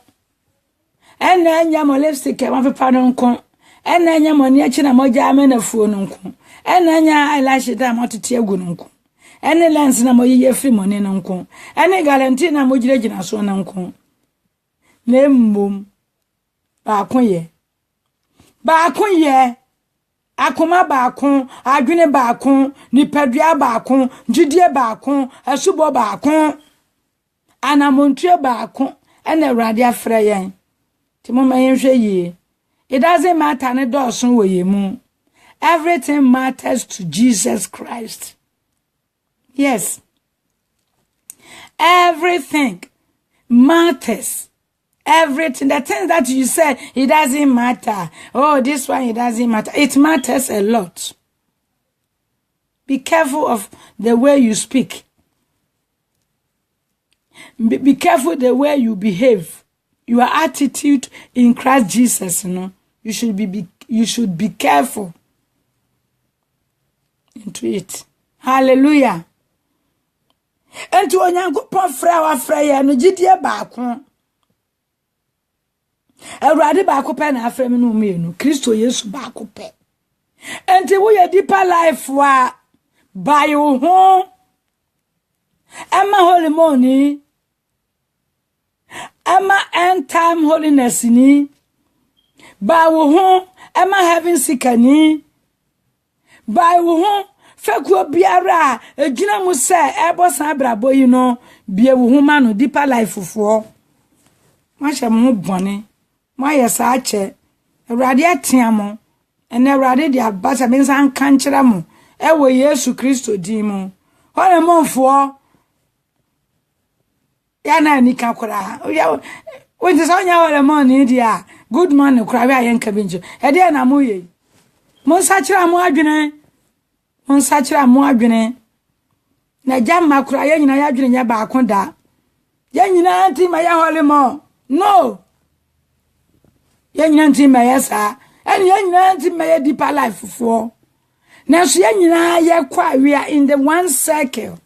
ena anyam lipstick ma pepa no nkon ena anyam oni achi na moja amenafuo no nkon ena anya eyelash da motete agu no nkon ena lens na moyiye free money no nkon ena guarantee na mojiragina so na nkon na mmom baako ye akoma baako adwene baako nipadua baako gidie baako asubo baako anamontue baako and the radia freyen. Timoma ye. It doesn't matter ne dosun we ye mu. Everything matters to Jesus Christ. Yes. Everything matters. Everything. The things that you said, it doesn't matter. Oh, this one, it doesn't matter. It matters a lot. Be careful of the way you speak. Be careful the way you behave. Your attitude in Christ Jesus, you should be careful into it. Hallelujah. And to Onyankopon fra no gidie baako. Awurade baako pe na afra me no mienu. Kristo Yesu baako pe. Enti wo ye deeper life wa by your home. Emma holy money. Emma end time holiness ni. By your home. Emma having sikani. By your home. Fekwo biara ejina mu se ebo san brabo yi no bie wo huma no deeper life fofo ma hye mo bone ma ye sa ache Awurade atia mo ene Awurade dia abasa me san kan kire mo e wo Yesu Kristo din mo hore mo mfo ya na ni ka kura we just onya hore mo ni dia good morning kura we ayenka binjo e dia na mo ye mo sa kire mo adwene Onsachira mo adwene na jamma kura ye nyina ya adwene nya ba akoda ye nyina anti ma ya hole mo no ye nyina anti ma ya sa en ye nyina anti ma ya deeper life for na so ye nyina ye kwa we are in the one circle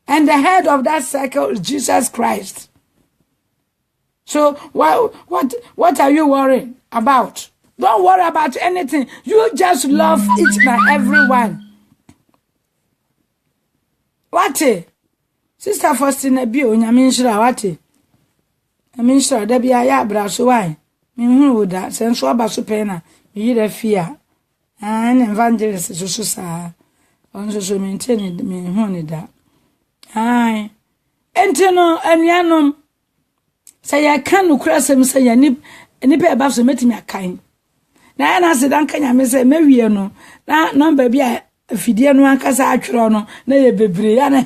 and the head of that circle is Jesus Christ. So what are you worrying about? Don't worry about anything. You just love each and everyone. What? Sister Faustina Bio, Yaminshra, what? Yaminshra, Debbie, I brasso why? Mean that, since Wabasupena, you the fear. And evangelist is so on maintain me, honey that. Aye. Enteno and Yanum say I can't cross him, say a nip, and nip above so met me a kind. Na na se dan kanya me se mewie no na number bia afidie no ankasa atwero no na ye bebre ya na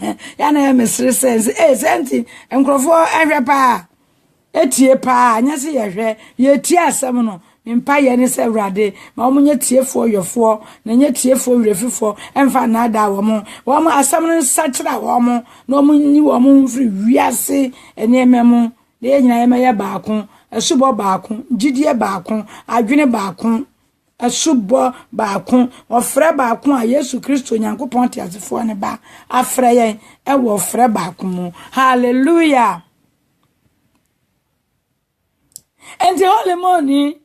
ye mesre sense senti enkrofo ehwe pa etie pa anya se ye hwe ye tie asem no mpa ye ne se Awurade ma omunye tiefo yofo na nye tiefo werefifo emfa na da wo mo asem no sakira wo mo na omunyi wo mo mfiri wiase ene ememu na ye nyina ye meye baako asubo baako gidie baako adwene baako asubo baako ofre baako a Yesu Kristo Nyankopon te asefo ne ba afre yen e wo ofre baako mu hallelujah. And the holy money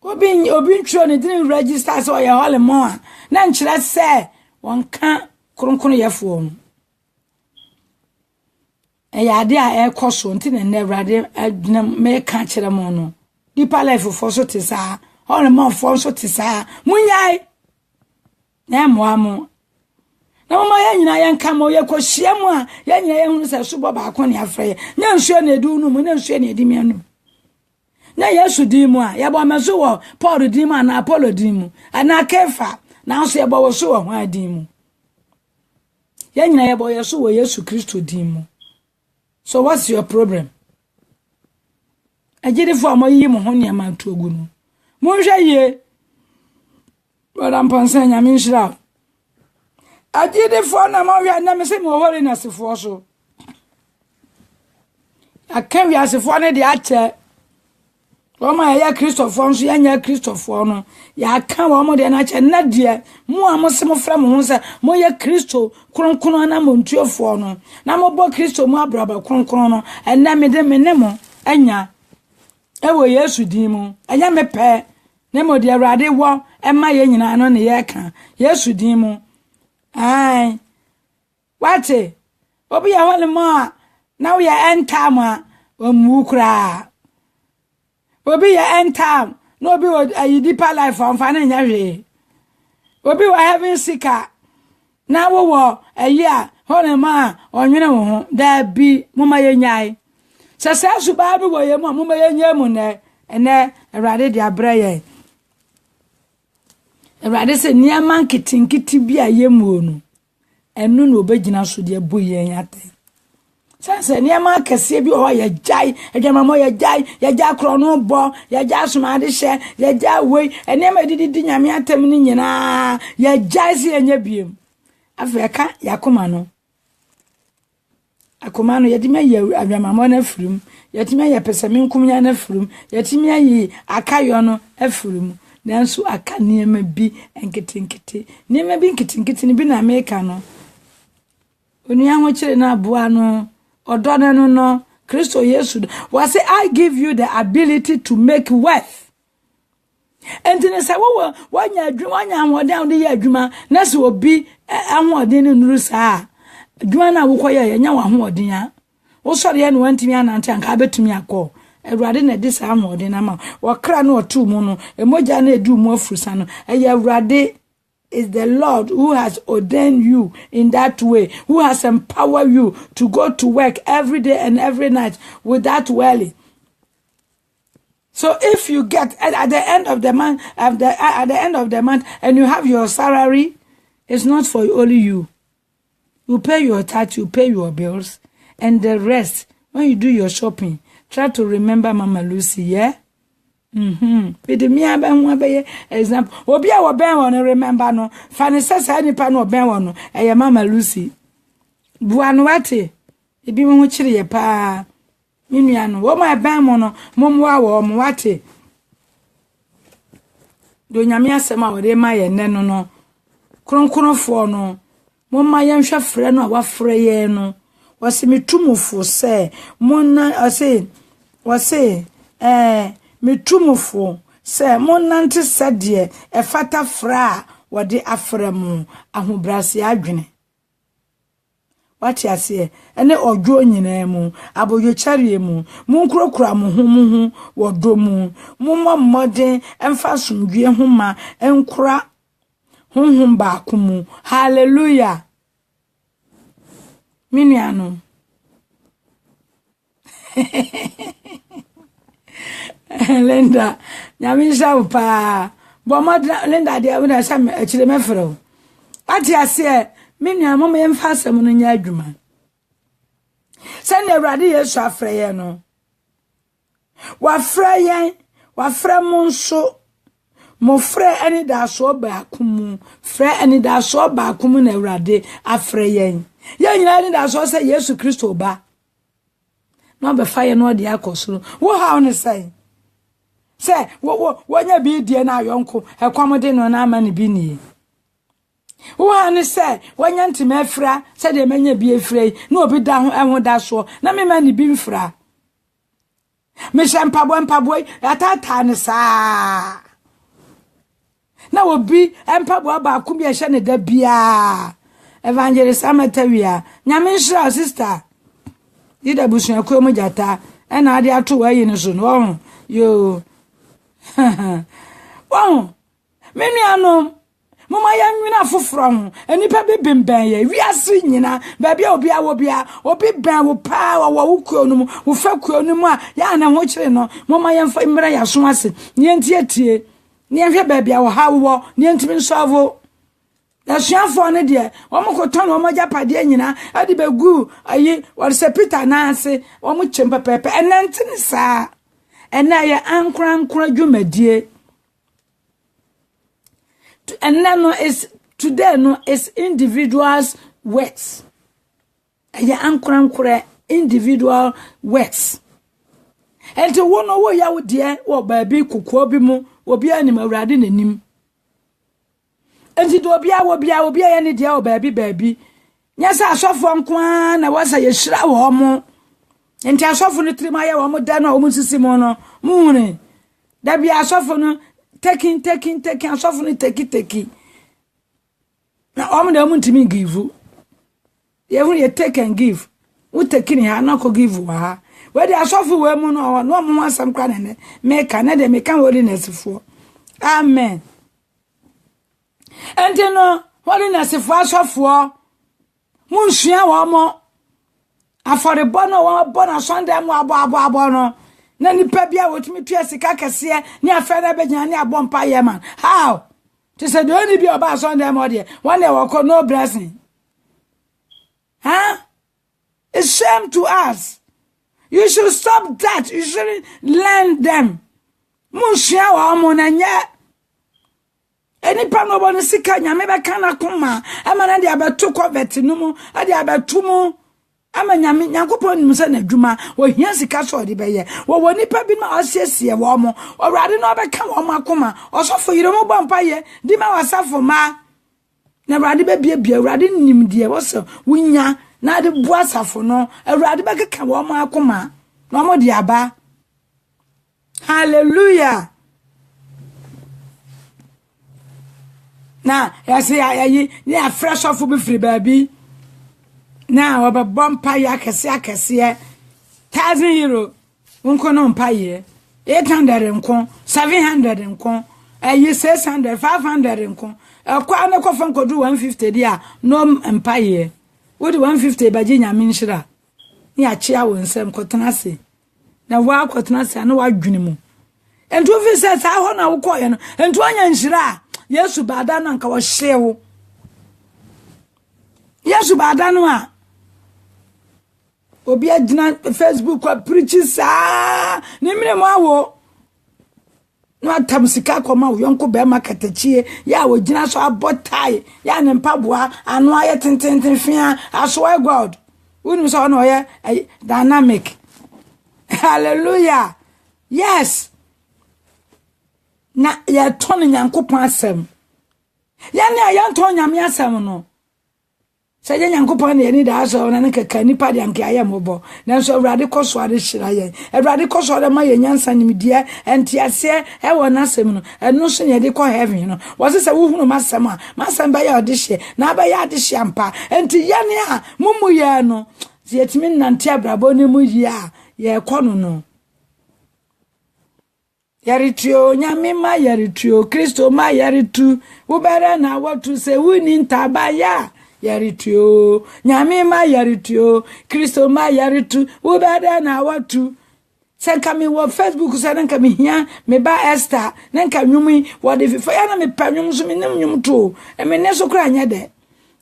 obi ntro ne didn't register so your holy money na nkyere se won ka kronkron yefo mu ya ade a ekoso nti na Awurade adwene me ka kire mo no deeper life for so te sa all man for so te sa munyai na mo amo na mo ya nyina ye nka mo ye kohia mu a ya nyina ye hunu se subo ba ko ne afre nya nsuo na edu nu mu na nsuo na edimi anu na Yesu di mu a ya bo ameso wo Paul di mu na Apollo di mu ana Kefa na so ye bo wo so wo ho adi mu ya nyina ye bo ye so wo Yesu Kristo di mu. So what's your problem? Ajide fo amoyi mo ho ne ma tuogu no. Mo hwe ye. Wala mpansa nya minshira. Ajide fo na mo hwe na me se mo holiness fo so. Akan wi asefo ne de ache. O ma ya Christopher nso ya nya Christopher no. Ya kan wo mo de na ache na de mo amose mo fra mo ho se mo ya Kristo kronkron na mo ntuofo no. Na mo bo Kristo mo abraba kronkron no. Enna me de me ne mo anya. Ewo Yesu din mu. Anya me pe. Ne mo de Awurade wo ema ye nyina no ne ye ka. Yesu din mu. Ai. Wate. Obi ya wale mo na we ya enter mo o mu kra. Obi ya enter no obi a deeper life on fa na nya hwe. Obi wa having sika na wo a year hone ma onwene wo ho da bi moma ye nyai Sasa suba bi wo ye mu amuma ye nyemu ne ene Awurade de abraye Awurade se niama nkitinkiti bi ayemu onu enu no obegina so de boye yate sasa niama kese bi o ye jai edwamamo ye jai krono bo ye jai somade hye ye jai we enema didi nyame atem ni nyina ye jai se enya biem afeka yakoma no akoma no yedime ye adwamamo na firim yetime ye pesame nkumnya na firim yetime yi akayo no afirim nanso aka niema bi enketinketi niema bi nketinketi ni bi na America no onu ya ho kire na aboa no odone no Kristo Yesu was say I give you the ability to make wealth. And then say wo nya adwuma nya ahoden de ye adwuma na se obi ahoden ni nuru saa adwuma na wo koye nya wo ahoden a wo sori ye no wantimi anante anka abetumi akọ Awurade na de saa ahoden na ma wo kra na otu mu no emoja na edu mu afurusa no eye Awurade is the Lord who has ordained you in that way, who has empowered you to go to work every day and every night without worry. So if you get at the end of the month, at the end of the month, and you have your salary, it's not for only you. You pay your tax, you pay your bills, and the rest, when you do your shopping, try to remember Mama Lucy, yeah? With me abe example obi a wo ben won remember no fa ne sesa nipa no ben won no eye Mama Lucy buano wate ebi mo ho kire ye pa minua no wo ma ben mo no momwa wo mo wate do nyame asem a wo de ma ye ne no no kronkronfo no momma ye nhwe frɛ no a wa frɛ ye no wase metumufo se monna ase wase metumufo se monante sade efata fra wode aframu ahobrase adwene wati ase ene odwo nyina mu aboyo chare mu munkrokura mu hu wodomu mumma mmode emfa somdwe homa enkura honhom ba akumu hallelujah miniano Linda, nyamisha upa. Boma Linda de una sam achire mefro. Ati ase me nua mama yemfa asem no nya adwuma. Se na Awurade Yesu afra ye no. Wa fra mo nso mo fra ani da so ba akumu. Fra ani da so ba akumu na Awurade afra ye. Ye nyina ani da so se Yesu Kristo ba. No be fa ye no de akosoro. Wo ha on say say wonya bi die na ayonko ekwamode no na ama ne bi nie wo ane say wonya ntime afra say de manya bi afra na obi da ho da so na me ma ne bi mfra me mpaboy atata ne saa na obi mpaboy ba akum ye hye ne da bia evangelist amatawia nyame nhira sister ida busu akwa mu jata na ade ato wa yi ne so no yo wow meniano mama ya nwina foforo ho enipa bebemben ya wiase nyina ba bia obi ben wo pa wo kuonum wo fa kuonum a ya na ho kire no mama ya mfa mmira ya so ase ne ntietie ne nhwe ba bia wo hawo ne ntimi nsoavo na suafo ne de omokoton omajapade nyina ade begu ayi wo se Peter na ase omochempa pepe enantini saa ena ya ankra dwumadie and no is today no is individuals works ya ankra individual works ente wono wo ya wo de wo baabi kokoa bi mu obi anim Awurade nanim ente do obi ya ne de wo baabi nya sa asofo nko na wasa ye hira wo mo enti asofo no trima ya wo mo da na wo mo sisi mo no muhune da bi asofo no taking asofo no take na o mo da mo ntimi give ye hu ye take and give wo take ni ha na ko give wa ha we dey asofo we mu no mo asam kra ne make na de make holiness fo amen enti no holiness fo asofo mo nsua wo mo afore bono wa bona Sunday mu abo no na nipa bia wotumi tua sika kese ni afere begyan ni abompa ye man how to say the only be about Sunday mo de one day we no blessing huh it's shame to us. You should stop that. You shouldn't learn them. Mushia wa monanya. Any pano boni sika nyame be kana kuma. Ama na de abetu covet numu, ade abetumu. Ama nyame nyankopon nim se na dwuma. Wo hia sika so de be ye. Wo nipa bi ma osiesie wo mo. Owrade no be kan wo mo akoma. Osofo yire mo bompa ye. Di ma wasafo ma. Na owrade be bia owrade nim de wo se wunya na de buasafo no awurade bekeka wo ma akoma no mo de aba hallelujah na yase ayi ni a fresh off be free baby na oba bompa ya kese 1,000 euro unko no mpa ye 800 nko 700 nko ayi 600 500 nko akwa na kofa nkodu 150 dia no mpa ye what 150 baje nyame nhira ni achia wo nsem kotena se na wa kotena se na wa dwene mu entu fi se sa ho na wo koye no entu anya nhira Yesu bada no nka wo hyewo Yesu bada no a obi agina Facebook kwa preach sa ni mire mo awo no atamsika koma wo yonko be makatachie ya wo gina so abotai ya ne mpaboa anu aye tenten fia aso God wonu so no ye dynamic hallelujah yes na ya ton nyankopon asem ya ne ya ton nyame asem no se je nyankopon ne ni da so na nkeka nipa de anke aye mobo na so awrade koso ade hira ye awrade koso ade ma ye nyansa nimdie entiase e wona asem no eno so ne de ko heaven no wo se wo hunu masem ba ya ode hye na ba ya ade hye ampa enti ye ne a mumu ye no se yetimi nante abrabo ne mu yi a ye kono no yaritio nyame ma yaritio Kristo ma yaritu wo bere na watu se wuni ntaba ya yaritio nyame ma yaritio Kristo ma yaritu wo bere na watu senka mi wo Facebook se nka mi hia me ba Esther nka nwumi wo de fifo ya na me panwum so me nim nwum to e me ne so kra nya de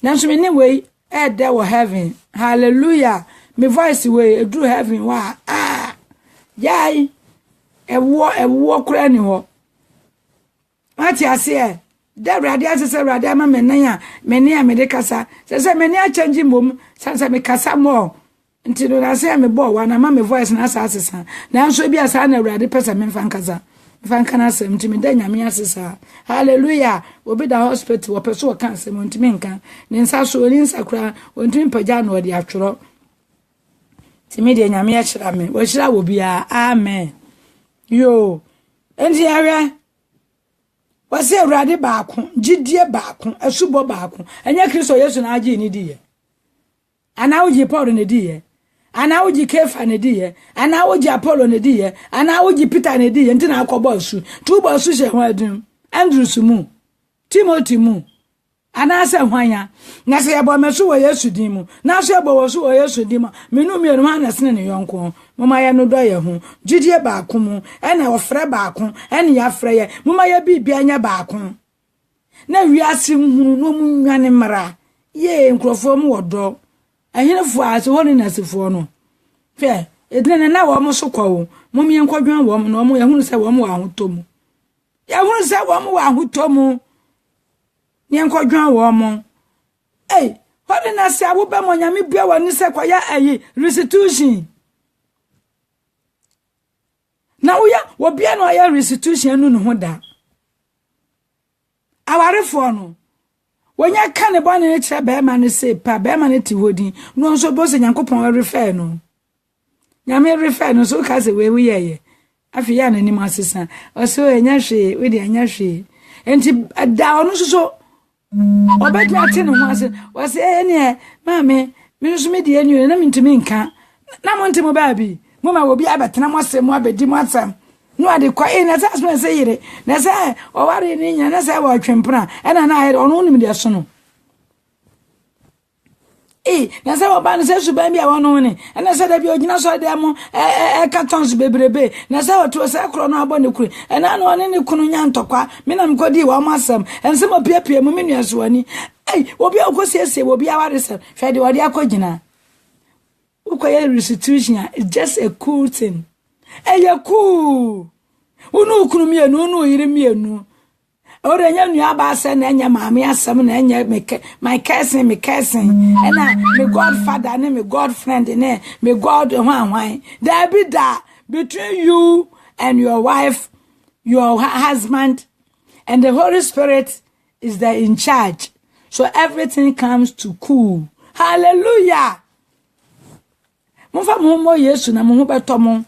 na so me ne we e de wo heaven hallelujah me voice we e do heaven wa yai ewo kura ni ho ati ase da brade ase brade ama menan a meni a me de kasa se meni a change mom sansa me kasa mo nti do na se me bo wa na ma me voice na asasa na nso bi asa na brade pesa me fan kasa fan kana se nti me da nyame asesa hallelujah obi da hospital wo peso wo kan se mo nti me nkan ne nsa so ni nsa kura wonti mpaja na odi atworo ti me de nyame a kira me wo kira wo bia amen yo endi area wase awrade baako gidie baako asubo baako enya Kristo Yesu na agi ni diye ana uji Paul ne diye ana uji Kefa ne diye ana uji Apollo ne diye ana uji Peter ne diye ntina akobo asu tu bo asu she ho adum Andrew sumu Timothy mu ana se hwanya na se yebo mesu wo Yesu din mu na so yebo wo so wo Yesu din mu menu mienu ma na sene ne yonko mama ya no do ye ho gidie baako mu ena ofre baako ena ya frɛ ye mama ya bibia nya baako na wiase nhunu no mu nwane mara ye nkrofo mu wodo ahenefo ase woni nasefo no fe edene na wo mo so kwawo mom ye nkwadwan wo mo no mo ya hunu se wo mo wa hotomu ya hunu se wo mo wa hotomu ni nkwadwan wo mo woni na se awoba mo nyame bia woni se kwaya ayi restitution na uya wo bia no ya restitution nu ho da awarefo no wonya ka ne bone ne kire be ma ne se pa be ma ne ti hodin no so bo se nyankopon refer no nyame refer no so ka se we ye afi ya na ni ma sesa o so enya hwe we de enya hwe enti da ono so obedi ate ne ho ase wo se ene maame me so me de enu na mintimi nka na mo ntimo ba bi mo ma wo bi abetena mo asem mo abedi mo atsam no ade kwa na sa so se yire na sa o ware ni nya na sa wo twempra ena na ayre ono nim de so no na say oba no say suban bia wono ne na say da bi ogina so da mo cartons bebrebe na say oto say kro no abo ne kuri na no ne kunu nya ntokwa me na mkodi wa masam ensem opiapia mu menu aso ani obi akosiesie obi awaresem hwe de odi akogina ukoye restitution is just a cool thing cool unu kunu mienu unu yiri mienu ore nya nua ba ase na nya maame asem na nya my cousin and my godfather and my godfriend and my god hwan there be that between you and your wife, your husband, and the Holy Spirit is there in charge, so everything comes to cool. Hallelujah. Mfa mo Yesu na mo betomo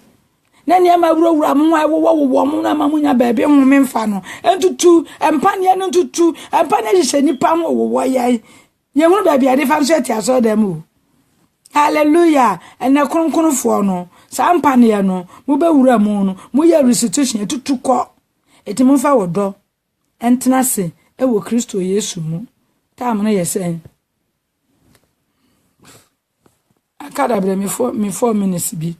na ne ma wura mo wo mo na ma munya baabi ho memfa no entutu empane no entutu empane hye nipa mo wo yai ye hu baabi ade fa so atiaso dem o. Hallelujah. Ene kronkronfo no sa empane ye no mo be wura mo no mo ye restitution etutu ko eti mo fa wodo entena se e wo Kristo Yesu mu ta mo no yesen akada bre me 4 minutes bi.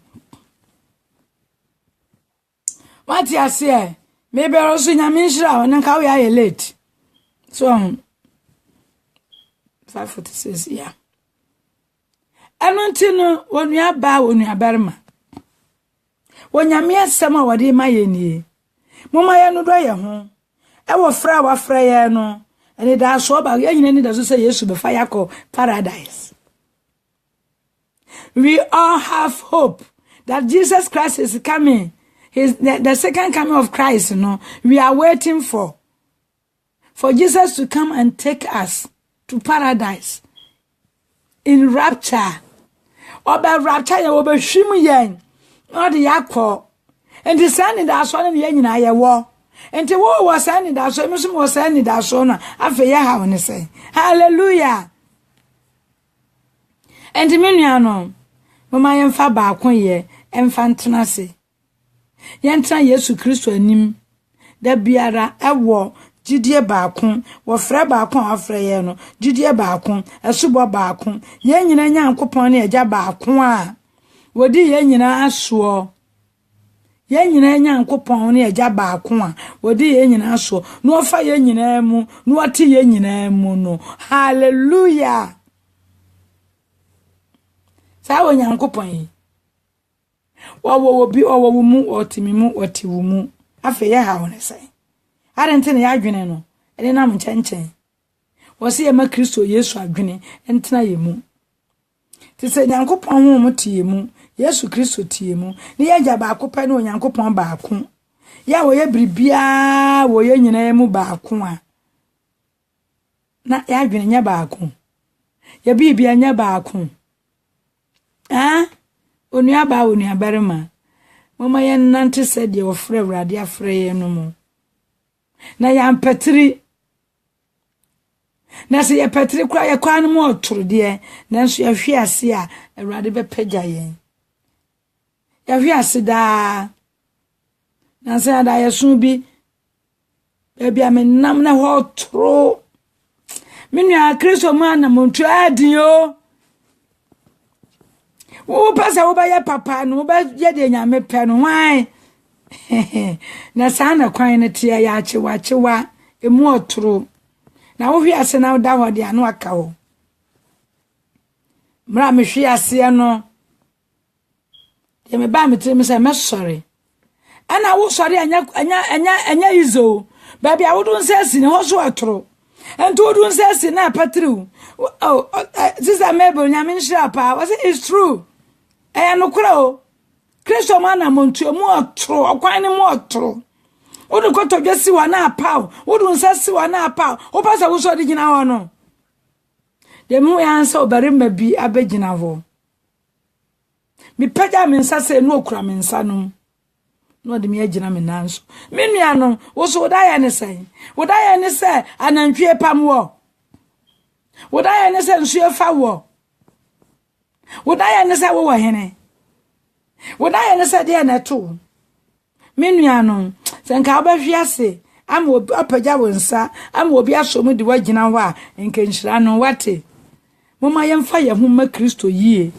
What you say? Maybe also nyamishra and ka we are late. So 5:46 yeah. Anontino when we are ba when we are berma. When nyame asema wode ma ye nie. Mama ye no do ye ho. E wo fra wa fra ye no. Ene da so ba ye nyina ni da so say Yesu be fa yakọ paradise. We all have hope that Jesus Christ is coming. The second coming of Christ, we are waiting for Jesus to come and take us to paradise in rapture. Oba rapture ya oba hwimu yen. Odi yakọ. Enti sani da so na ye nyina ye wo. Enti wo wo sani da so emi so wo sani da so na afa ya ha woni say. Hallelujah. Enti menua no. Mama yemfa ba akon ye, emfa ntena se. Yentra Yesu Kristo anim da biara ewo jidie baako wo frɛ baako afrɛ ye no jidie baako esubo baako ye nyina Nyankopɔn ne agya baako a wodi ye nyina aso ye nyina Nyankopɔn ne agya baako a wodi ye nyina aso no fa ye nyina mu no ɔte ye nyina mu no. Hallelujah. Sa wo Nyankopɔn yi wo bi wo mu otimi mu otiwu mu afa ye ha woni sai arente ne ya adwene no ene na mchenchen wo se ye ma Kristo Yesu adwene entena ye mu ti se Nyankopɔn ho mu tie mu Yesu Kristo tie mu ne ye gya baako pa ne Nyankopɔn baako ya wo ye bribia wo ye nyina mu baako a na ya adwene nya baako ye bibia nya baako onua ba onua berema mama ye nante se de ofre awrade afre ye no mu na ya mpatiri na se ye patiri kura ye kwan mu otoro de na so ye hwe ase a awrade be pagya ye ya hwe ase da na se ada ye so bi e bia me nam na ho otoro menua Kristo ma na montu adin o. Wo pasa wo ba ye papa no ba ye de nyame pe no hwan na sana kwan ne tie ya achewa emu otoro na wo hwi ase na da ho de anu aka wo mra me hwi ase no ye me ba me tire me say me sorry ana wo sorry anya izo ba bia wo dun se si ne ho so otoro ento wo dun se si na patriu sister Mabel nyame nhira pa was it true no kura o Kristo ma na montu mu otoro okwan ne mu otoro wo de koto dwesi wa na apaw wo dun se si wa na apaw wo pasa wo so de gina ho no de mu ya ansa obare ma bi abegina ho mi pagya me nsa se no okura me nsa no no de me agina me nanso me nua no wo so da ya ne se anantwie pam wo wo da ya ne se nsu efa wo wo da ya ne se wo hene wo da ya ne se de na to me nua no se nka obahwi ase am obi apagya wo nsa am obi aso mu de wagina ho a nka nhira no wate Mama yemfa ye ho ma Kristo yie.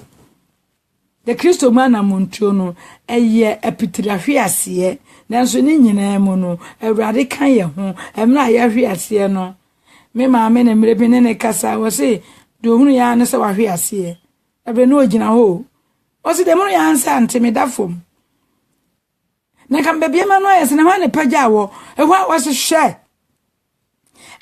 The Kristo man amontuo no eye epitrahwe ase nanso ni nyina mu no awurade kan ye ho emra ye hwe ase no me maame na mre bi ne kasa wo se do hunu ya ne se wa hwe ase ebe no ogina ho o se de mu ya ansa ante da fom na kan bebia ma no yesi na ho ne pagya wo ehwa wo se hwe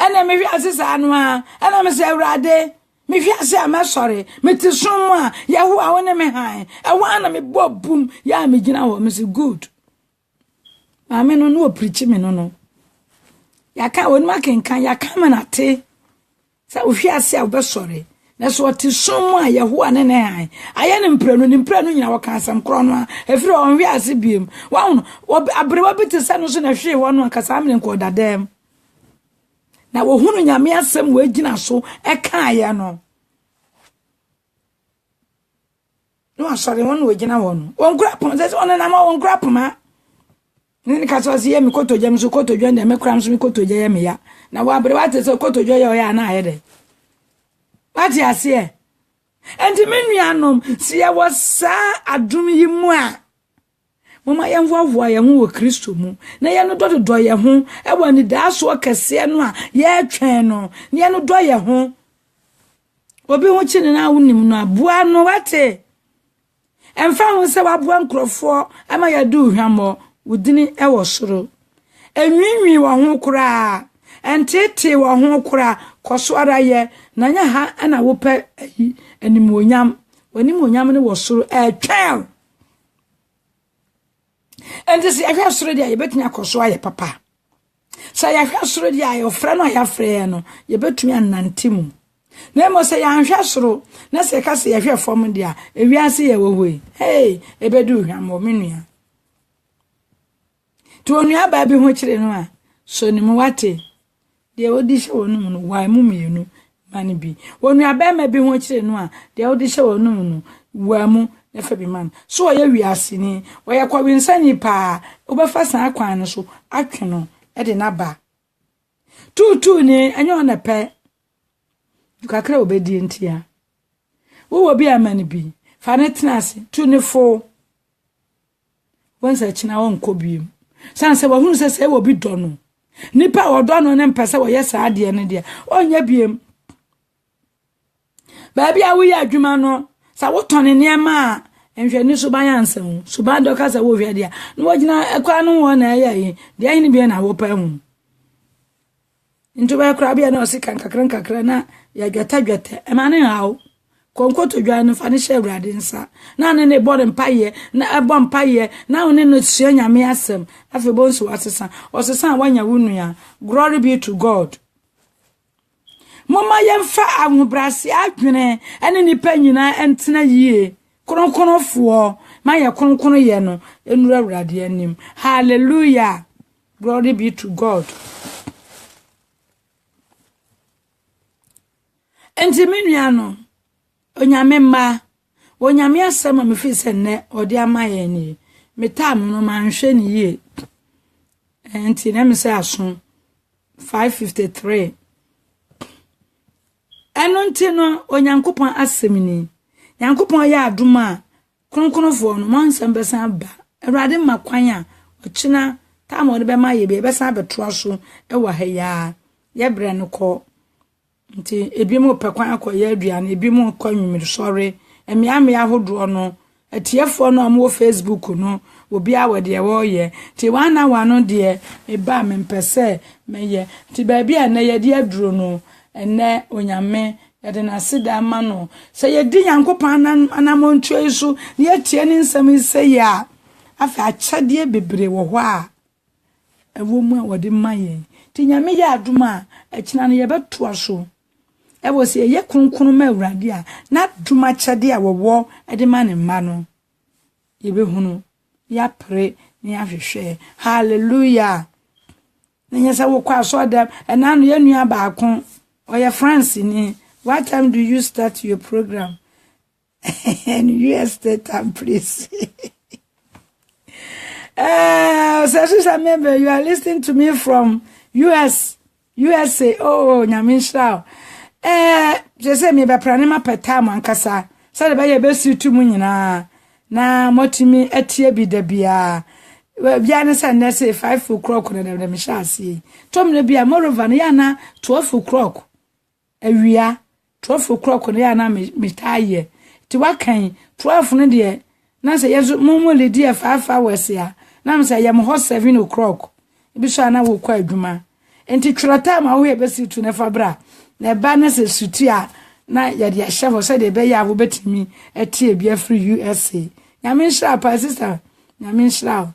ena me hwe ase sa no a ena me se awurade me hwe ase a me sori me ti som a yehu a woni me han ehwa na me bobum ya me gina wo me se good maame no no preach me no ya ka woni ma kenkan ya ka me na te sa wo hwe ase a wo be sori na so ti som a yehu a ne ne han aye ne mprenu nyina wo kan sam kro no a efiri on hwe ase biem wa no abrewa bi te sa no so na hwe wo no kasa amne ko dadam na wo hunu nyame asem wo agina so e ka ya no no asori won wo agina won won grapon ze on na ma won grapon ma ni ka so se yemi kotoje mi so kotoje na me kram so mi kotoje yemi ya na wo abre wa te so kotoje ya na ayede wati ase enti menuanom se ya wasa adum yi mu a mama yemvoavoa ye ho wo Kristo mu na ye no dodo ye ho e wani da so kese no a ye twen no ye no do ye ho obi ho chine na wonim no aboa no wate emfa ho se waboa nkrofo ama ya du hwamo wudini e wo soro enwinwi wo ho kura entete wo ho kura koso ara ye na nya ha ana wo pe animonyam ne wo soro e twen and this ahwa soro dia ye betumi akoso aye papa sa ya hwa soro dia ye ofra no ya frɛ no ye betumi anantimu na mo se ya hwa soro na se ka se ya hwa fom dia ewiase ye wohoi hey ebedu hwamo menua to onua ba bi ho kire no a so ni mo wate de odi hye wonu no wa mu mienu mani bi onua ba ma bi ho kire no a de odi hye wonu no wa mu efa bi man so ye wiase ni wo kwa winsani pa obefa san akwan no so atwe no e de na ba tutu ni anyo na pe dukakra obedi ntia wo bi amani bi fa ne tenase tu ne fo wonsa china won kobiem sanse wo hunu se wo bi do no nipa wo do no ne mpese wo yesa ade ne de onya biem ba bia wo ya adwuma no sa wo tone niema enhwe ni so ban yansem so ban do ka sa wo hwe dia no wagina ekwa no wo na ye de ayin bi na wo pa hu nto ba kra bia na o sika kakra na ya gwata e ma ne hawo konkoto dwa no fa ne hye awrade nsa na ne body mpaye na ebo mpaye na one no tue nyame asem afebo nso osesa wanya wunua glory be to God. Mama yemfa ahobrase adwene ene nipa nyina entena yie kronkronfo ma ye kronkron ye no enura awrade anim hallelujah glory be to God. Enti menuano onyame ma onyame asema me fi se ne odi amaye ni metam no manhwe ni yie enti na me se aso 553 enonti no onyankopon asemini nyankopon ya adoma kronkronfo no mansem besan ba awrade makwan a ochina tam odi be maye be besan beto aso e wa ha ya ye bre no ko nti ebi mo pekwan akoya aduane ebi mo kwa nwumiri sori emiame ahodo no atiefo no am wo Facebook no obi awede ye wo ye ti wana wano de e ba me mpese meye ti ba bia na ye de aduro no ene onyame ye de na sida ma no se ye di nyankopan anamontuo isu ye tie ni nsam ise ya afa achade bebre wo ho a ewo mu a wode maye ti nyame ye aduma akina no ye beto aso e wo se ye kronkron ma awrade a na duma chade a wo de ma ne ma no ye be hunu ya pre ni ahwehwe hallelujah nenya sa wo kwa so da na no ye nua ba akon oya France ni what time do you start your program and US state time please so member you are listening to me from USA oh nyaminsha Je say me be prane ma peta am ankasa say de be ye be situ mu nyina na motimi etie bi da bia bia ne say na say 5 o'clock na dem me sha ase tom na bia moreover na ya na 12 o'clock awia 12 o'clock na ya na me taye ti wakan 12 no de na say yezu mumu le dia 5 hours ya na me say yem ho 7 o'clock bi so na wo kwa adwuma enti twira time a wo ye be situ na fabra na ba na se sutia na ya de ahye say de be ya wo betimi etie bia free USA nyame nhra pa sister nyame nhra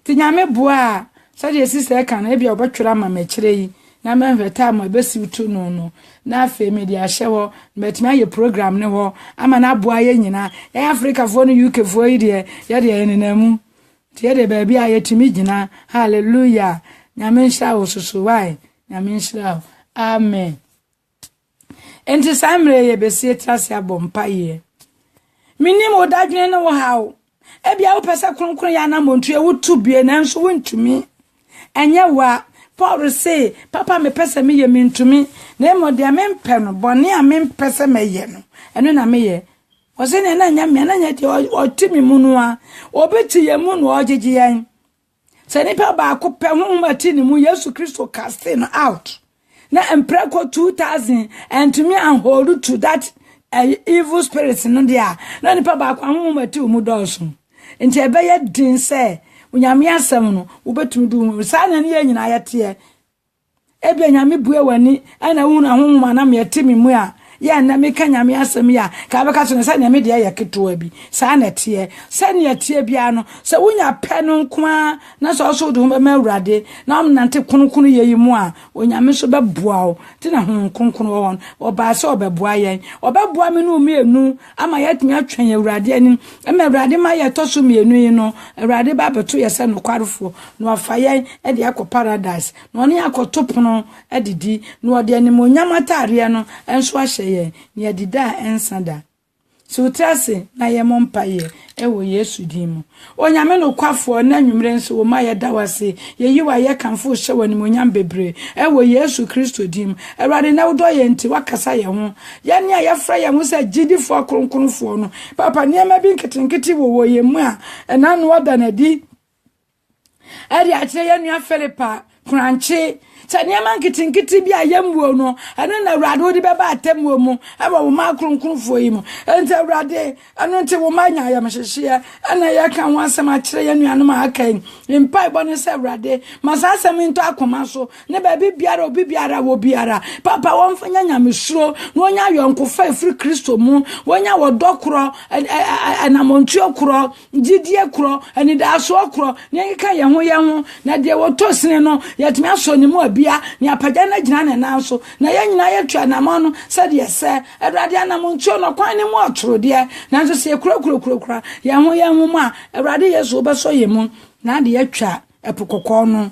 ti nyame boa say de sister kan e bia obetwira ma mekire yi na me hweta ma be situ no na afa me de ahye wo betimi aye program ne ho ama na boa ye nyina ya Africa fo no UK fo yi de ya de eninamu ti ya de ba bia ye timi gina hallelujah nyame nhra wo susu wai nyame nhra amen. Enti samre ye besie trase abompa ye. Minim odadwene ne wo hawo. Ebia wo pesa kronkron ya na montu e wotu bie nanso wontumi. Enye wa Paul say papa me pesa me ye mentumi na mo de amempe no bone amempesa me ye no. Eno na me ye. O se ne na nya me na nya de otimi mu no a obeti ye mu no ogege yan. Se ni pa ba ko pe hu mati ni mu Yesu Kristo casting out. Na empreko 2000 and to me and hold to that evil spirits no dia na nipa ba kwa hu mati mu doso enti ebe ye din se unyame asem no ubetumi du sa na ne nyina yete ebe nyame bue wani ana hu na hu ma na me temi mu a ya na me ka nyame asem ya ka be ka so sa nyame de ya ketoa bi sa na tie sa na tie bia no se unya pe no nkoa na so do be ma urade na am nante konkonu yeyi mu a onyame so be boa o ti na hu konkonu won oba se obeboa yen obeboa me no mienu ama yetimi atwen urade ani ama urade ma ye to so mienu yi no urade ba beto ye se no kwarefo no afa yen e de akọ paradise no ne akoto pono edidi no ode ani mo nyamatare no enso ahye ni adida ensada so trase na ye mompa ye ewo Yesu dimu onyame no kwafo na nwumre nso wo ma ye dawase ye yiwa ye kanfo hye wani monyam bebre ewo Yesu Kristo dimu erade na wodo ye nti wakasa ye ho ye ne ye fra ye ho se gidifo kronkonfo no papa ne ma bi nketenkete wo ye mu a na no oda na di eri akire ye nua Philippa kranche tani amankitinkiti bia yemwo no eno na urade odi beba atemwo mu aba wo ma kronkonfo yi mu ente urade eno nte wo ma nya ayamhyehyea ana ya kan wansam akire ye nuanom akan impai bone se urade masasem into akoma so ne ba bibiara obi biara wo biara papa wonfanya nyamesuro no onya yonkofa efri Kristo mu wonya wodokro anamontuo kro gidie kro anidaso kro ne ka ye ho na de wotosene no yetimi aso ni mu bia ni apaja na gina na nanso na ye nyina ye tua na mo no se de se Awurade anamontuo no kwan ni mu otoro de nanso se kura ye ho ma Awurade Yesu obeso ye mu na de ye twa epokokọ no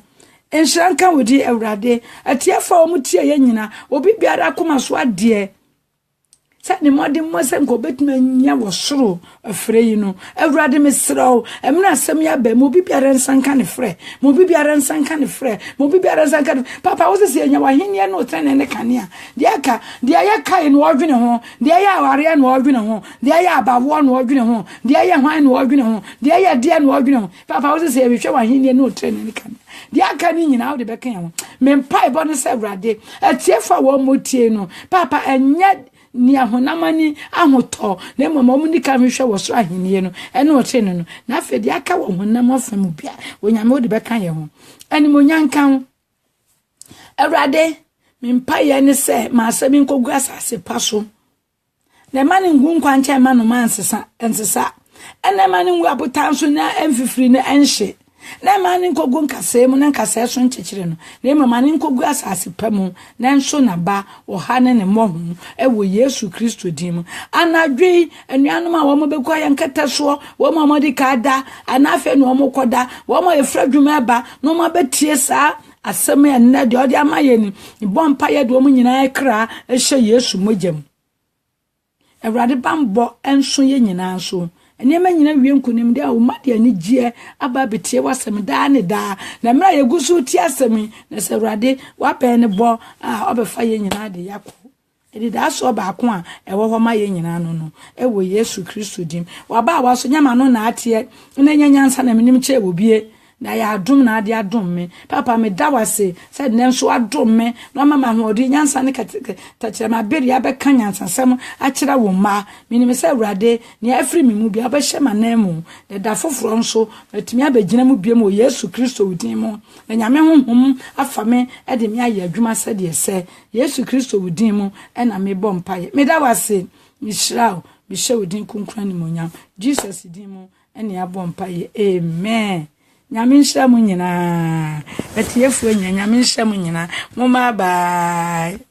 enhranka wodi Awurade atiafa o mutie ye nyina obi biara koma so ade sa ni modi mo se nko betuma nya wo soro afre yi no Awurade mesrawo emna asem ya ba mo bibiara nsanka ne frɛ mo bibiara nsanka ne frɛ mo bibiara nsanka papa wo se nya wahenia no trene ne kanea de aka de ya kai no odwene ho de ya aware no odwene ho de ya abawo no odwene ho de ya hwan no odwene ho de ya de no odwene ho papa wo se hwehwe wahenia no trene ne kanea de aka ni nyina wo de beka ho mempai bo no se Awurade atiefa wo motie no papa enya ni ahonamani ahoto na mama ni ka hwehwe wo so ahenie no ene o tene no na afedi aka wo honam afam bia onyame odi beka ye ho ani monyanka ho Awurade mempa ye ne se ma asemi nkogu asase paso na mani ngu nkwanche ma no mansesa ensesa ene mani ngu abotanso na emfifiri na enhye na mani nkogu nkase mu na nkase so nchechire no na mani nkogu asase pamu na nso na ba oha ne ne mo ewo Yesu Kristo dimu anadwe anuanom a wo mo bekwa ye nkata so wo mo modi ka da anafe no mo koda wo mo efra dwuma ba no mo betie sa asem ya na de odi amaye ni bompa ye de wo nyina ekra ehye Yesu mogem Awurade bambo enso ye nyina so enema nyina wie nkunim de a wo made ani gie aba betie wasem da ne da na mra ye gusu ti asem na se Awurade wa pe ne bo a obefa ye nyina de yakọ edi da so ba ko a ewo ho ma ye nyina no ewo Yesu Kristo dim wa ba wa so nyama no na atie na nyanyansa na menim che obie na ya adom na ade adom me papa me da wase said nem so adom me no mama ho odi nyansa ne ta kire ma beri abeka nyansa sem a kire wo ma menim se awrade ne afri me mu bia ba hye manam de da foforo nso atimi abegina mu bia mo Yesu Kristo wudin mo na nyame honhom afa me e de me aye adwuma se de se Yesu Kristo wudin mo e na me bom paye me da wase mi shrao bi hye wudin kunkran ni monyam Jesus din mo e ne abom paye amen. Nyame nhyira mu nyina. Etiefo nyame nhyira mu nyina. Mo ma bye.